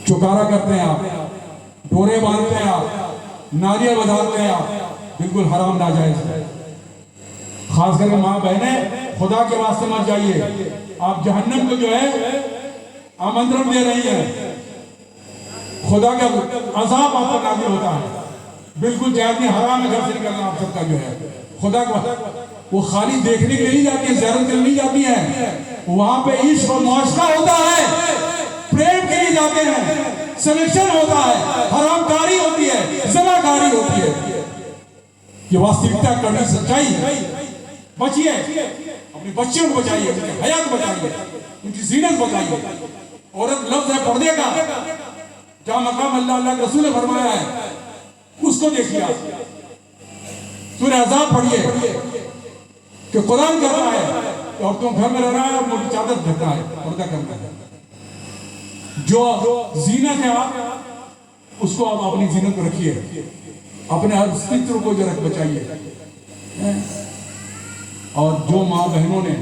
चुकारा करते हैं आप, डोरे बांधते हैं आप, नारियल बधाते हैं आप, बिल्कुल हराम नाजायज है। खास करके माँ बहने, खुदा के वास्ते मत जाइए, आप जहन्नम को जो है आमंत्रण दे रही है, खुदा का अजाब आप पर नाज़िल होता है। बिल्कुल जायज नहीं, हराम है घर से निकलना आप सबका जो है। खुदा को वो खाली देखने के लिए नहीं जाती है, ज़ियारत के लिए नहीं जाती है, वहां पे इश्क और मुआशरा होता है, प्रेम के लिए जाते हैं, सिलेक्शन होता है, हरामकारी होती है, ज़नाकारी होती है। ये वास्तविकता कड़ी सच्चाई। बचिए, अपने बच्चों को बचाइए, उनकी हयात बचाइए, उनकी जीनत बचाइए। औरत लफ्ज़ है पर्दे का, जहाँ मकाम अल्लाह अल्लाह के रसूल ने फरमाया है उसको देखिए। सूरह अज़ाब पढ़िए कि कुरान कहता है कि औरतों घर में रहना है और मोटी चादर ढकना है, पर्दा करना है। जो जीनत है आप उसको आप अपनी जीनत को रखिए, अपने अस्तित्व को जो रख बचाइए। और जो माँ बहनों ने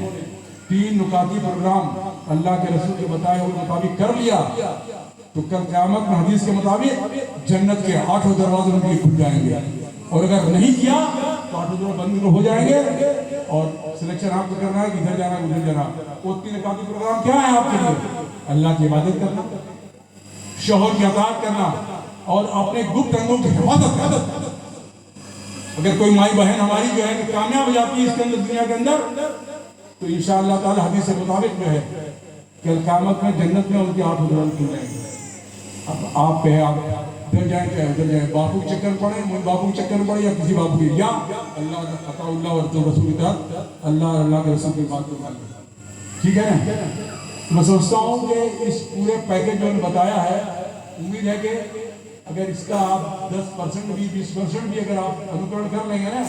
3 नुकाती प्रोग्राम अल्लाह के रसूल के बताए हुए मुताबिक कर लिया, तो कल क़यामत में हदीस के मुताबिक जन्नत के 8 दरवाजे उनके खुल जाएंगे। और अगर नहीं किया तो 8 दरवाजे बंद हो जाएंगे और सिलेक्शन आपको करना है कि इधर जाना उधर जाना। वो 3 नुकाती प्रोग्राम क्या है आपके लिए? अल्लाह की इबादत करना, शोहर की अताअत करना और अपने गुप्त अंगों की हिफाजत करना। अगर कोई माई बहन हमारी जो है कामयाब हो जाती है इसके अंदर, दुनिया के अंदर, तो इंशाअल्लाह ताला हदीस के मुताबिक जो है कल क़यामत में जन्नत में उनके 8 दरवाजे खुल जाएंगे। अब आप पे आप इधर जाए चाहे उधर जाए, बापू के चक्कर पड़े, मुझे बापू के चक्कर पड़े या किसी बापू के, या अल्लाह अताउल्लाह और रसूल की तरफ अल्लाह के रसूल की बात को मान लो। ठीक है ना? मैं सोचता हूँ कि इस पूरे पैकेज जो बताया है, उम्मीद है कि अगर इसका आप 10% भी 20% भी अगर आप अनुकरण कर लेंगे ना,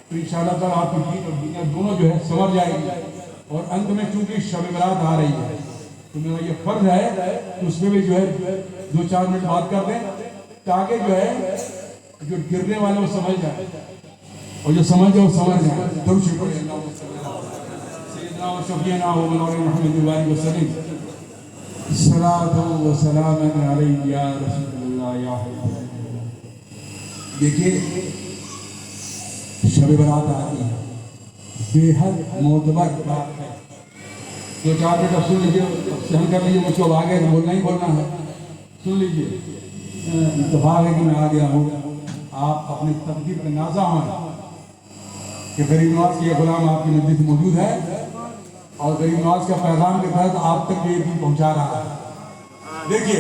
तो इंशाअल्लाह ताला आपकी दीन और दुनिया दोनों जो है संवर जाएगी। और अंत में चूंकि शब बरात आ रही है, तो मेरा ये फर्ज है कि उसमें भी जो है 2-4 मिनट बात कर दें, ताकि जो है जो गिरने वाले वो समझ जाए और जो समझ जाए वो समझ जाए। दरूद शरीफ पढ़िए, सैयदना व शफीना व मौलाना मुहम्मद वसल्लम सलातो व सलाम अलैहि या रसूलल्लाह या हबीबल्लाह। देखिए शब बरात आती है, बेहद मोतबर बात है। 2-4 मिनट सुन लीजिए, सहन कर लीजिए, मुझको आगे बोलना ही बोलना है, सुन लीजिए। इत्तेफाक है कि मैं आ गया हूँ, आप अपनी तकदीर पे नाज़ा हैं कि गरीब नवाज के गुलाम आपकी नज़दीक मौजूद है और गरीब नवाज का पैगाम के तहत आप तक ये भी पहुँचा रहा है। देखिए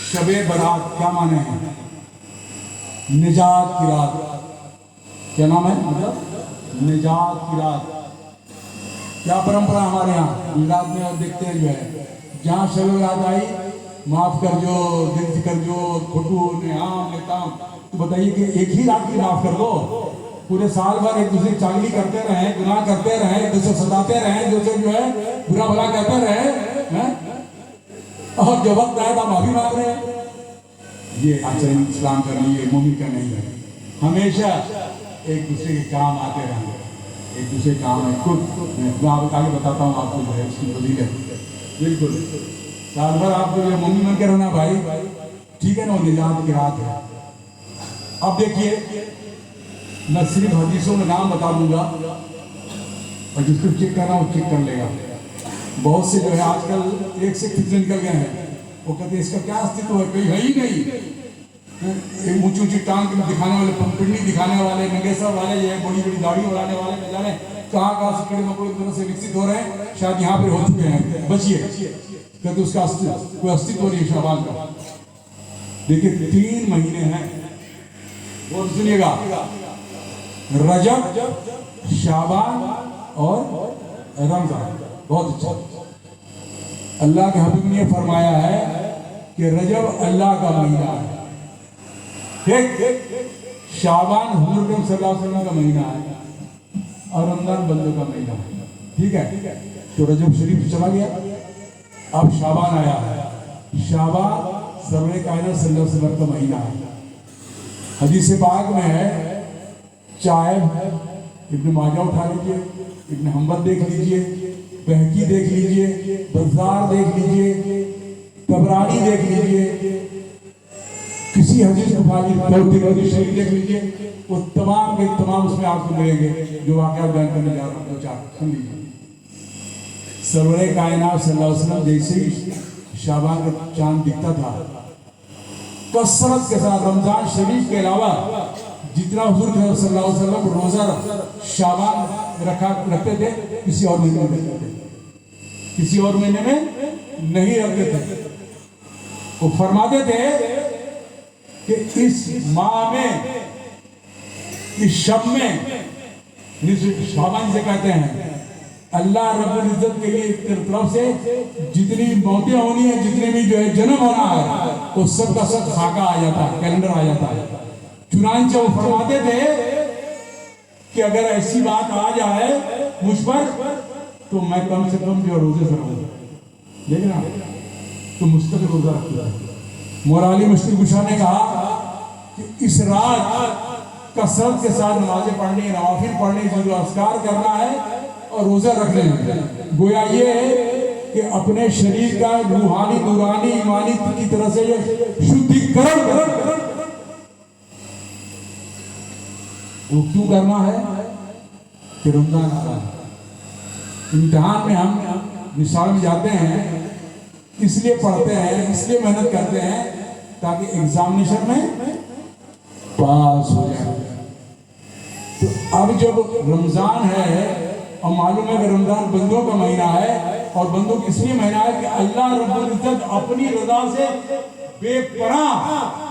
शबे बरात क्या माने हैं? निजात की रात। क्या नाम है? मतलब निजात की रात। क्या परंपरा हमारे यहाँ गुजरात में और देखते हैं जो है, जहाँ शब बरात आई, माफ कर जो, दिल कर जो, खोटू ने आम ने काम, तो बताइए कि एक ही रात की माफ कर दो, पूरे साल भर एक दूसरे चांगली करते रहे, गुनाह करते रहे, एक दूसरे सताते रहे, दूसरे जो है बुरा भला कहते रहे हैं, और जब वक्त आया तो माफी मांग रहे हैं। ये आचरण इस्लाम का नहीं है, मोमिन का नहीं है। हमेशा एक दूसरे के काम आते रहेंगे, एक दूसरे काम है। खुद मैं आपको आगे बताता हूँ आपको जो है उसकी फजीलत। बिल्कुल साल भर आपको जो मोमिन बन के रहना भाई, ठीक है ना, वो निजात की रात है। अब देखिए मैं सिर्फ हदीसों में नाम बता दूंगा और जिसको चेक करना वो चेक कर लेगा। बहुत से जो है आजकल एक से फिक्र निकल गए हैं, वो कहते हैं इसका क्या अस्तित्व है, कोई है ही नहीं। ऊंची ऊंची टांग दिखाने वाले, पिंडी दिखाने वाले, नंगेसर वाले, ये बड़ी बड़ी दाढ़ी उड़ाने वाले, न जाने कहाँ कहाँ से कीड़े मकोड़े तरह से विकसित हो रहे हैं, शायद यहाँ पे हो चुके हैं। बचिए, कहते उसका अस्तित्व कोई अस्तित्व नहीं शाबान का। देखिए 3 महीने हैं और सुनिएगा, रजब, शाबान और रमजान। बहुत अच्छा। अल्लाह के हबीब ने फरमाया है कि रजब अल्लाह का महीना है, ठीक, शाबान हुजूर अकरम सल्लल्लाहु अलैहि वसल्लम का महीना है और रमजान बंदों का महीना है, ठीक है। तो रजब शरीफ चला गया, अब शाबान आया है। शाबान सरवरे कायनात सल्लल्लाहु अलैहि वसल्लम का महीना है। हदीस पाक में है, चाहे इब्न माजा उठा लीजिए, इब्न हम्बल देख लीजिए, बहकी देख लीजिए, बज़ार देख लीजिए, तबरानी देख लीजिए, किसी हदीस को तिरमिज़ी शरीफ देख लीजिए, वो तमाम के तमाम उसमें आपको मिलेंगे जो वाक़या बयान करने जा रहा हूँ। दो चार सुन लीजिए। सरवरे कायनात सल्लल्लाहु अलैहि वसल्लम जैसे ही शाबान का चांद दिखता था, कसरत के साथ रमजान शरीफ के अलावा जितना हुजूर सल्लल्लाहु अलैहि वसल्लम रोजा शाबान रखते थे, किसी और महीने में रखते थे, किसी और महीने में नहीं रखते थे। वो फरमाते थे कि इस माह में, इस शब में, शाबान से कहते हैं, अल्लाह रब्बुल इज्जत के लिए तरफ से जितनी मौतें होनी है, जितने भी जो है जन्म होना है, वो सब का सब खाका आ जाता है, कैलेंडर आ जाता है। चुनांचे वो फरमाते थे कि अगर ऐसी बात आ जाए मुझ पर तो मैं कम से कम जो रोजे से रहूंगा, देखना तो मुस्तकिल रोजा रखता है। मोराली मुश्किल कुशा ने कहा कि इस रात कसरत के साथ नमाजें पढ़नी, नवाफिल पढ़नी, जो अस्कार करना है और रोजा रखने में, गोया ये है कि अपने शरीर का रूहानी, नूरानी, ईमानी की तरह से ये शुद्धिकरण वो क्यों करना है कि रमजान आ रहा है। इम्तिहान में हम निशान में जाते हैं, इसलिए पढ़ते हैं, इसलिए मेहनत करते हैं ताकि एग्जामिनेशन में पास हो जाए। तो अब जब रमजान है और मालूम है कि रमजान बंदों का महीना है, और बंदों की इसलिए महीना है कि अल्लाह रब्बुल इज्जत अपनी रजा से बेपनाह,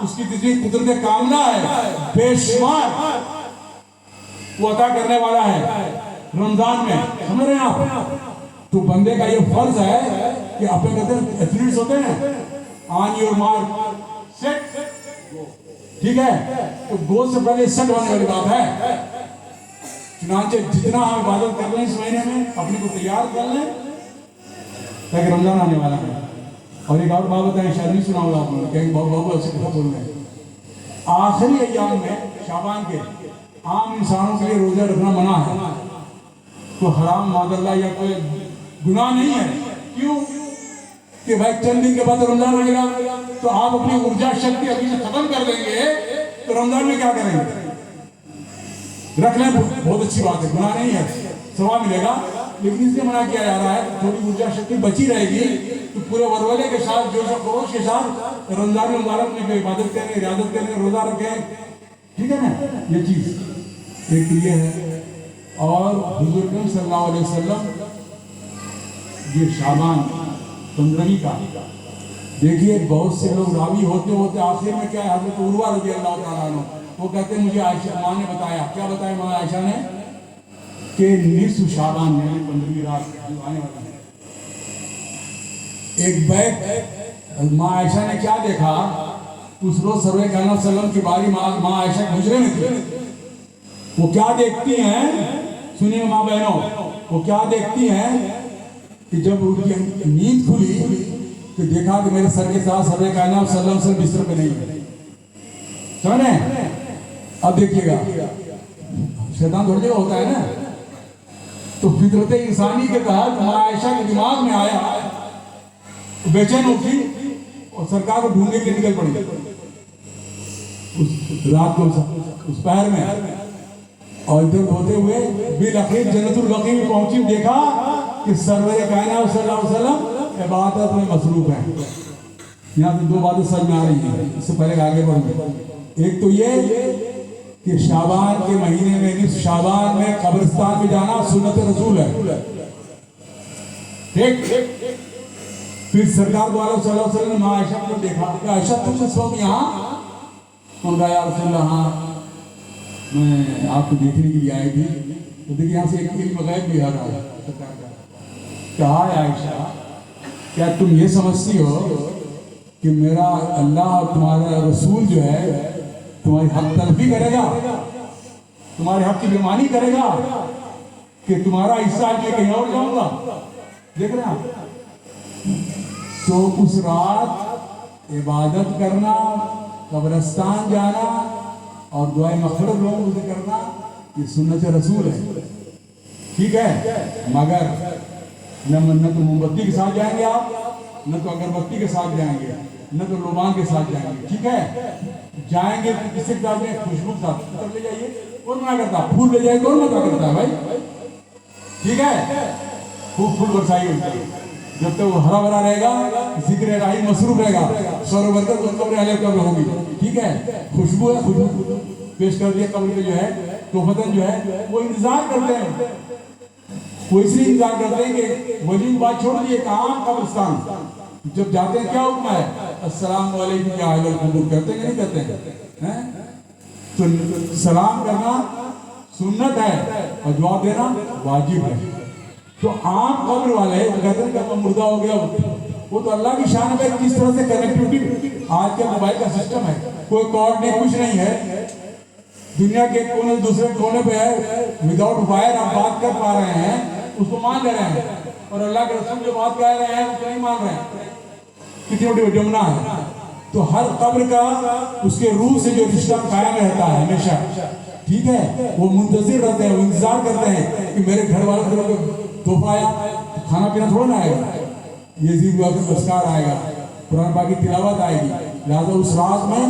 उसकी जितनी कुदरत कामना है बेशुमार वो अता करने वाला है रमजान में, समझ रहे हैं आप। तो बंदे का ये फर्ज है कि अपने कहते हैं एथलीट्स होते हैं, ऑन योर मार्क सेट, ठीक है, तो गोल से पहले सेट होने वाली बात है। चुनांचे जितना हम इबादत कर लें इस महीने में, अपने को तैयार कर लें ताकि रमजान आने वाला है। और एक और बात बताएं, शायद नहीं सुना होगा आप लोगों ने, कहीं बहुत अच्छे कथा बोल रहे हैं। आखिरी अय्याम में शाबान के आम इंसानों के लिए रोजा रखना मना है, तो हराम मादल्ला या कोई गुनाह नहीं है। क्यों कि भाई चंद दिन के बाद रमजान आएगा, तो आप अपनी ऊर्जा शक्ति अभी से खत्म कर देंगे, तो रमजान में क्या करेंगे? रख लें, बहुत अच्छी बात है, गुनाह नहीं है, सवाब मिलेगा। लेकिन इसलिए मना किया जा रहा है, थोड़ी ऊर्जा शक्ति बची रहेगी तो पूरे वरवले के साथ, जोश और खरोश के साथ रमजान मुबारक में इबादत करें, इरादत करें, रोजा रखें, ठीक है ना। ये चीज एक ये है। और हुजूर अकरम सल्लल्लाहु अलैहि वसल्लम ये शाबान 15वीं का, देखिए बहुत से लोग रावी होते होते आखिर में क्या है, हज़रत उर्वा रज़ी अल्लाह तआला अन्हु वो कहते हैं मुझे आयशा माँ ने बताया, क्या बताया माँ आयशा ने, कि निस्फ शाबान में 15वीं रात जो आने वाली है, एक बैग माँ आयशा ने क्या देखा, उस रोज सरवरे कायनात सल्लम की बारी माँ आयशा गुजरे में थी। वो क्या देखती हैं, सुनिए माँ बहनों, वो क्या देखती हैं कि जब उनकी नींद खुली तो देखा कि मेरे सर के साथ सरवरे कायनात सल्लम से बिस्तर पे नहीं है। समझे? अब देखिएगा शैतान थोड़ी जगह होता है ना, तो फितरत इंसानी के तहत माँ आयशा के दिमाग में आया, बेचैन उठी और सरकार को ढूंढने के लिए निकल पड़ी उस रात को, उस पहर में। और इधर होते हुए बिल अखीर जन्नतुल बकी में पहुंची, देखा कि सरवरे कायनात सल्लल्लाहु अलैहि वसल्लम इबादत में मसरूफ है। यहाँ से दो बातें समझ में आ रही हैं, इससे पहले आगे बढ़ूंगे। एक तो ये कि शाबान के महीने में, निस्फ शाबान में कब्रिस्तान में जाना सुन्नत रसूल है, ठीक। फिर सरकार द्वारा सल्लल्लाहु अलैहि वसल्लम ने आयशा को देखा कि आयशा तुम इस वक्त यहाँ, उनका या रसूलल्लाह हाँ, मैं आपको देखने के लिए आई थी, तो देखिए यहाँ से एक इल्म गैब भी आ रहा है सरकार का। कहा है आयशा, क्या तुम ये समझती हो कि मेरा अल्लाह और तुम्हारा रसूल जो है तुम्हारी हक तलफी करेगा, तुम्हारे हक की बेईमानी करेगा कि तुम्हारा हिस्सा है कहीं और जाऊंगा? देख रहे हैं? तो उस रात इबादत करना, कब्रिस्तान जाना और दुआ मग़फ़िरत लोगों से करना, ये सुन्नत रसूल है। ठीक है, मगर न तो मोमबत्ती के साथ जाएंगे आप, न तो अगरबत्ती के साथ जाएंगे, न तो लोबान के साथ जाएंगे। ठीक है, जाएंगे तो किसी के साथ में खुशबू के साथ तब ले जाइए, कौन मना करता? फूल ले जाइए, कौन मना करता है भाई? ठीक है, खूब फूल बरसाइए उसकी, जब तक वो हरा भरा रहेगा, जिक्र इलाही मसरूफ रहेगा, सौर बरकत उस कब्र अहले कब्र होगी। ठीक है, खुशबू है, खुशबू पेश कर दिया कब्र पे जो है, तो फतन जो है वो इंतजार करते हैं, वो इसलिए इंतजार करते हैं कि वली बात छोड़ दिए, कहाँ कब्रिस्तान जब जाते हैं क्या हुक्म है? अस्सलाम वालेकुम या अहलल कुबूर, कहते हैं कि नहीं कहते हैं? तो सलाम करना सुन्नत है और जवाब देना वाजिब है। तो आम कब्र वाले कहते हैं कि मुर्दा हो गया, वो तो अल्लाह की शान है। किस तरह से कनेक्टिविटी आज के मोबाइल का सिस्टम है, कोई कॉर्ड नहीं, कुछ नहीं है, दुनिया के कोने दूसरे कोने पे है, विदाउट वायर आप बात कर पा रहे हैं, उसको मान ले रहे हैं, और अल्लाह के रसूल जो बात कह रहे हैं उसको नहीं मान रहे हैं। कितनी बड़ी विडंबना है। तो हर कब्र का उसके रूह से जो रिश्ता कायम रहता है हमेशा, ठीक है, वो मुंतजिर रहते हैं, वो इंतजार करते हैं कि मेरे घर वालों को तोहफा आया, खाना पीना थोड़ा ना आएगा, यजीद पुरस्कार आएगा, कुरान पाक की तिलावत आएगी। लिहाजा उस रात में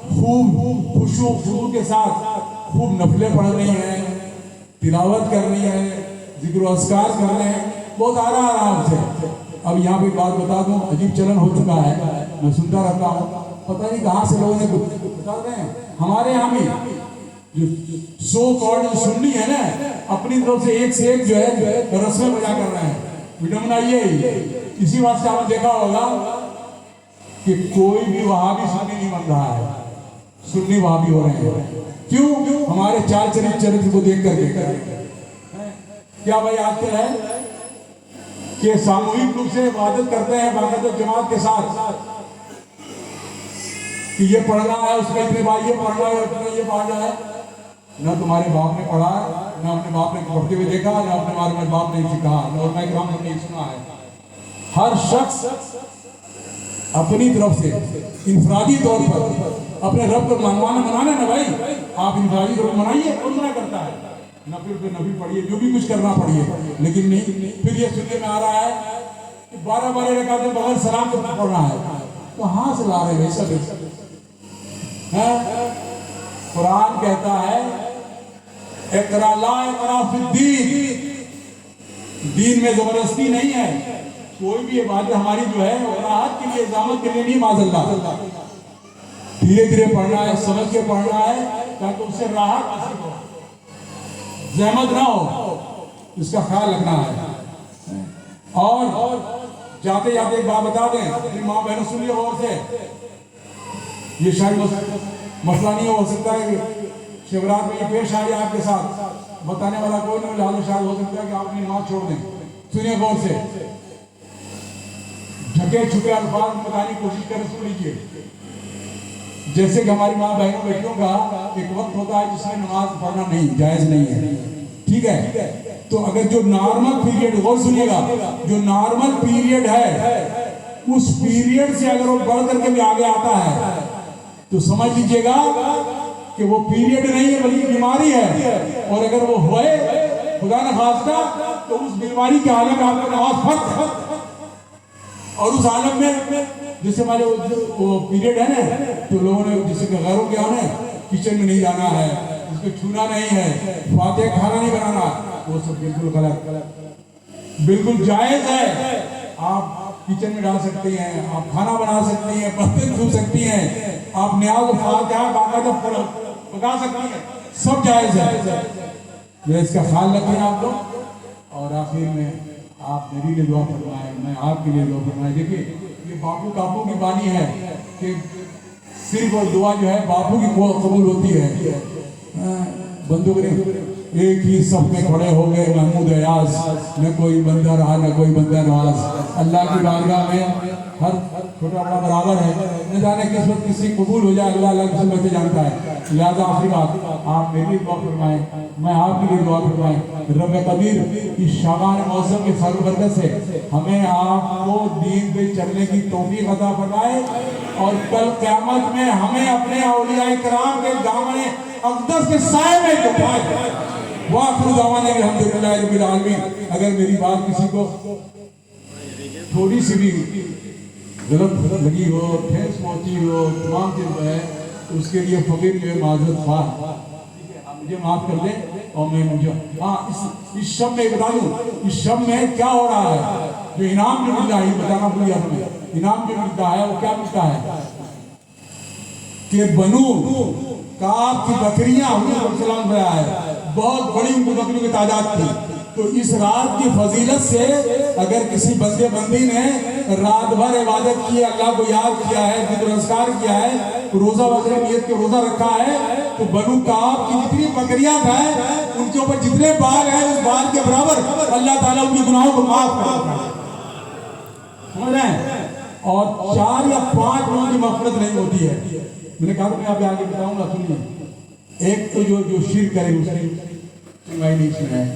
खूब खुशू के साथ खूब नफलें पढ़नी है, तिलावत करनी है, जिक्र अस्कार करने हैं, बहुत आराम से। अब यहाँ पे बात बता दूं, अजीब चलन हो चुका है, मैं सुनता रहता हूँ, पता नहीं कहाँ से लोगों ने बता रहे हैं। हमारे यहाँ भी जो सो कॉल्ड सुन्नी है ना, अपनी तरफ से एक जो है रस्में बजा कर रहे हैं। विडंबना ये इसी बात से आपने देखा होगा कि कोई भी वहाबी सुन्नी नहीं बन रहा है, सुन्नी वहाबी हो रहे हैं। क्यों? हमारे चाल चरित्र को देख करके। क्या भाई आजकल है कि सामूहिक रूप से इबादत करते हैं बाकायदा जमात के साथ, कि ये पढ़ना है, उसमें इतने बार ये पढ़ना है, उतना ये पढ़ना है। न तुम्हारे बाप ने पढ़ा, न अपने बाप ने पढ़ते हुए देखा, न अपने बाप ने सिखा, न उलमाए किराम ने नहीं सुना है। हर शख्स अपनी तरफ से इनफरादी तौर पर अपने रब को मनाना ना भाई, आप इनफरादी तौर पर मनाइए, कौन मना करता है? नफिल पे नफिल पढ़िए, जो भी कुछ करना पड़िए, लेकिन नहीं। फिर ये सुनने में आ रहा है कि 12 रकातें बगैर सलाम के पढ़ना है। कहाँ से ला रहे हैं सब? कुरान कहता है इक़रा ला इक़रा फिद्दीन, दीन में जबरदस्ती नहीं है। कोई भी इबादत हमारी जो है वो राहत के लिए, इजामत के लिए नहीं, माज़अल्लाह धीरे धीरे पढ़ना है, समझ के पढ़ना है, ताकि उससे राहत हासिल हो, जहमत ना हो, इसका ख्याल रखना है। और जाते जाते एक बात बता दें अपनी माँ बहनों, सुनिए गौर से, ये शायद मसला नहीं हो सकता है कि शिवरात में ये पेश आ जाए आपके साथ, बताने वाला कोई नहीं, लिहाजा शायद हो सकता है कि आप अपनी नमाज छोड़ दें। सुनिए गौर से, ढके छुपे अल्फाज में बताने की कोशिश करें, सुन लीजिए। जैसे कि हमारी माँ बहनों बेटियों का एक वक्त होता है जिसमें नमाज पढ़ना नहीं जायज नहीं है, ठीक है। तो अगर जो नॉर्मल पीरियड, गौर सुनिएगा, जो नॉर्मल पीरियड है उस पीरियड से अगर वो बढ़ करके भी आगे आता है तो समझ लीजिएगा कि वो पीरियड नहीं है बल्कि बीमारी है। और अगर वो होए खुदा न खास्ता तो उस बीमारी के आलम में आपको नमाज फर्ज, और उस आलम में जैसे हमारे वो पीरियड है ना, तो लोगों ने जैसे गैरों के आने किचन में नहीं जाना है, उसको छूना नहीं है, फातिहा खाना नहीं बनाना, वो सब बिल्कुल गलत। बिल्कुल जायज है, आप किचन में डाल सकती हैं, आप खाना बना सकती हैं, बर्तन धो सकती हैं, आप न्याज फातिहा बाकायदा पका सकती हैं, सब जायज है। मैं इसका ख्याल रखें आप लोग। और आखिर में आप मेरे लिए दुआ फरमाएं, मैं आपके लिए दुआ फरमाएं। देखिए ये बापू की बानी है कि सिर्फ और दुआ जो है बापू की कबूल होती है, बंदूक ने एक ही सब में खड़े हो गए महमूद अयाज, न कोई बंदा रहा न कोई बंदा नवाज। अल्लाह की बारगाह में हर छोटा बड़ा बराबर है, न जाने किस वक्त किसी कबूल हो जाए, अल्लाह अलग से बचे जानता है। लिहाजा आखिरी बात, आप मेरी दुआ फरमाएं, मैं आपकी भी दुआ फरमाएं। रब कदीर इस शाबान मौसम के फर्क बरकत से हमें आपको दीन पे चलने की तौफीक अता फरमाए, और कल क़यामत में हमें अपने औलिया किराम के दामन अक़दस के साए में छुपाए। वाखिर दावाना अल्हम्दुलिल्लाह रब्बिल आलमीन। अगर मेरी बात किसी को थोड़ी सी भी गलत लगी हो, ठेस पहुंची हो, तमाम चीज है, उसके लिए फकीर जो है माजरत ख्वाह, मुझे माफ कर दे। और मैं मुझे इस शब में बता दूं, इस शब में क्या हो रहा है, जो इनाम जो मिल रहा है बताना भूल गया तुम्हें। इनाम जो मिलता है वो क्या मिलता है कि बनु काब की बकरियां सलाम गया है, बहुत बड़ी उनकी बकरियों की तादाद थी। तो इस रात की फजीलत से अगर किसी बंदे बंदी ने रात भर इबादत की, अल्लाह को याद किया है, जिक्र किया है, रोजा वगैरह नियत के रोजा रखा है, तो बनु काब की जितनी बकरियां हैं उनके ऊपर जितने बाल हैं उस बाल के बराबर अल्लाह ताला उनके गुनाहों को माफ करता है। समझ रहे हैं? और 4 या 5 लोगों की मग़फ़िरत नहीं होती है। मैंने कहा मैं अभी आगे बताऊंगा, सुनिए। एक तो जो शिर्क करे उसकी नहीं सुना है,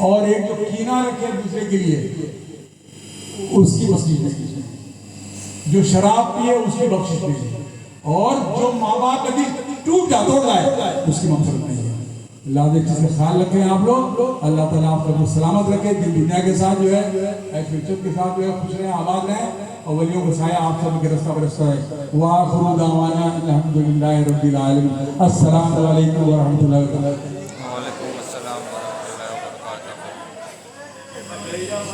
और एक जो कीना रखे दूसरे के लिए उसकी बख्शिश नहीं, जो शराब पिए उसकी बख्शिश नहीं, और जो माँ बाप का दिल टूट जा तोड़ जाए उसकी मग़फ़िरत नहीं है। अल्लाह इस चीज़ का ख्याल रखें आप लोग। अल्लाह ताला आप सबको सलामत रखे, दिन दुनिया के साथ जो है ऐश्वर्य के साथ जो है खुश रहें, आबाद रहें, और वलियों को साया आप सब के रास्ता बरसता है। वाखिरु दावाना अल्हम्दुलिल्लाहि रब्बिल आलमीन। अस्सलामु अलैकुम व रहमतुल्लाहि व बरकातहू।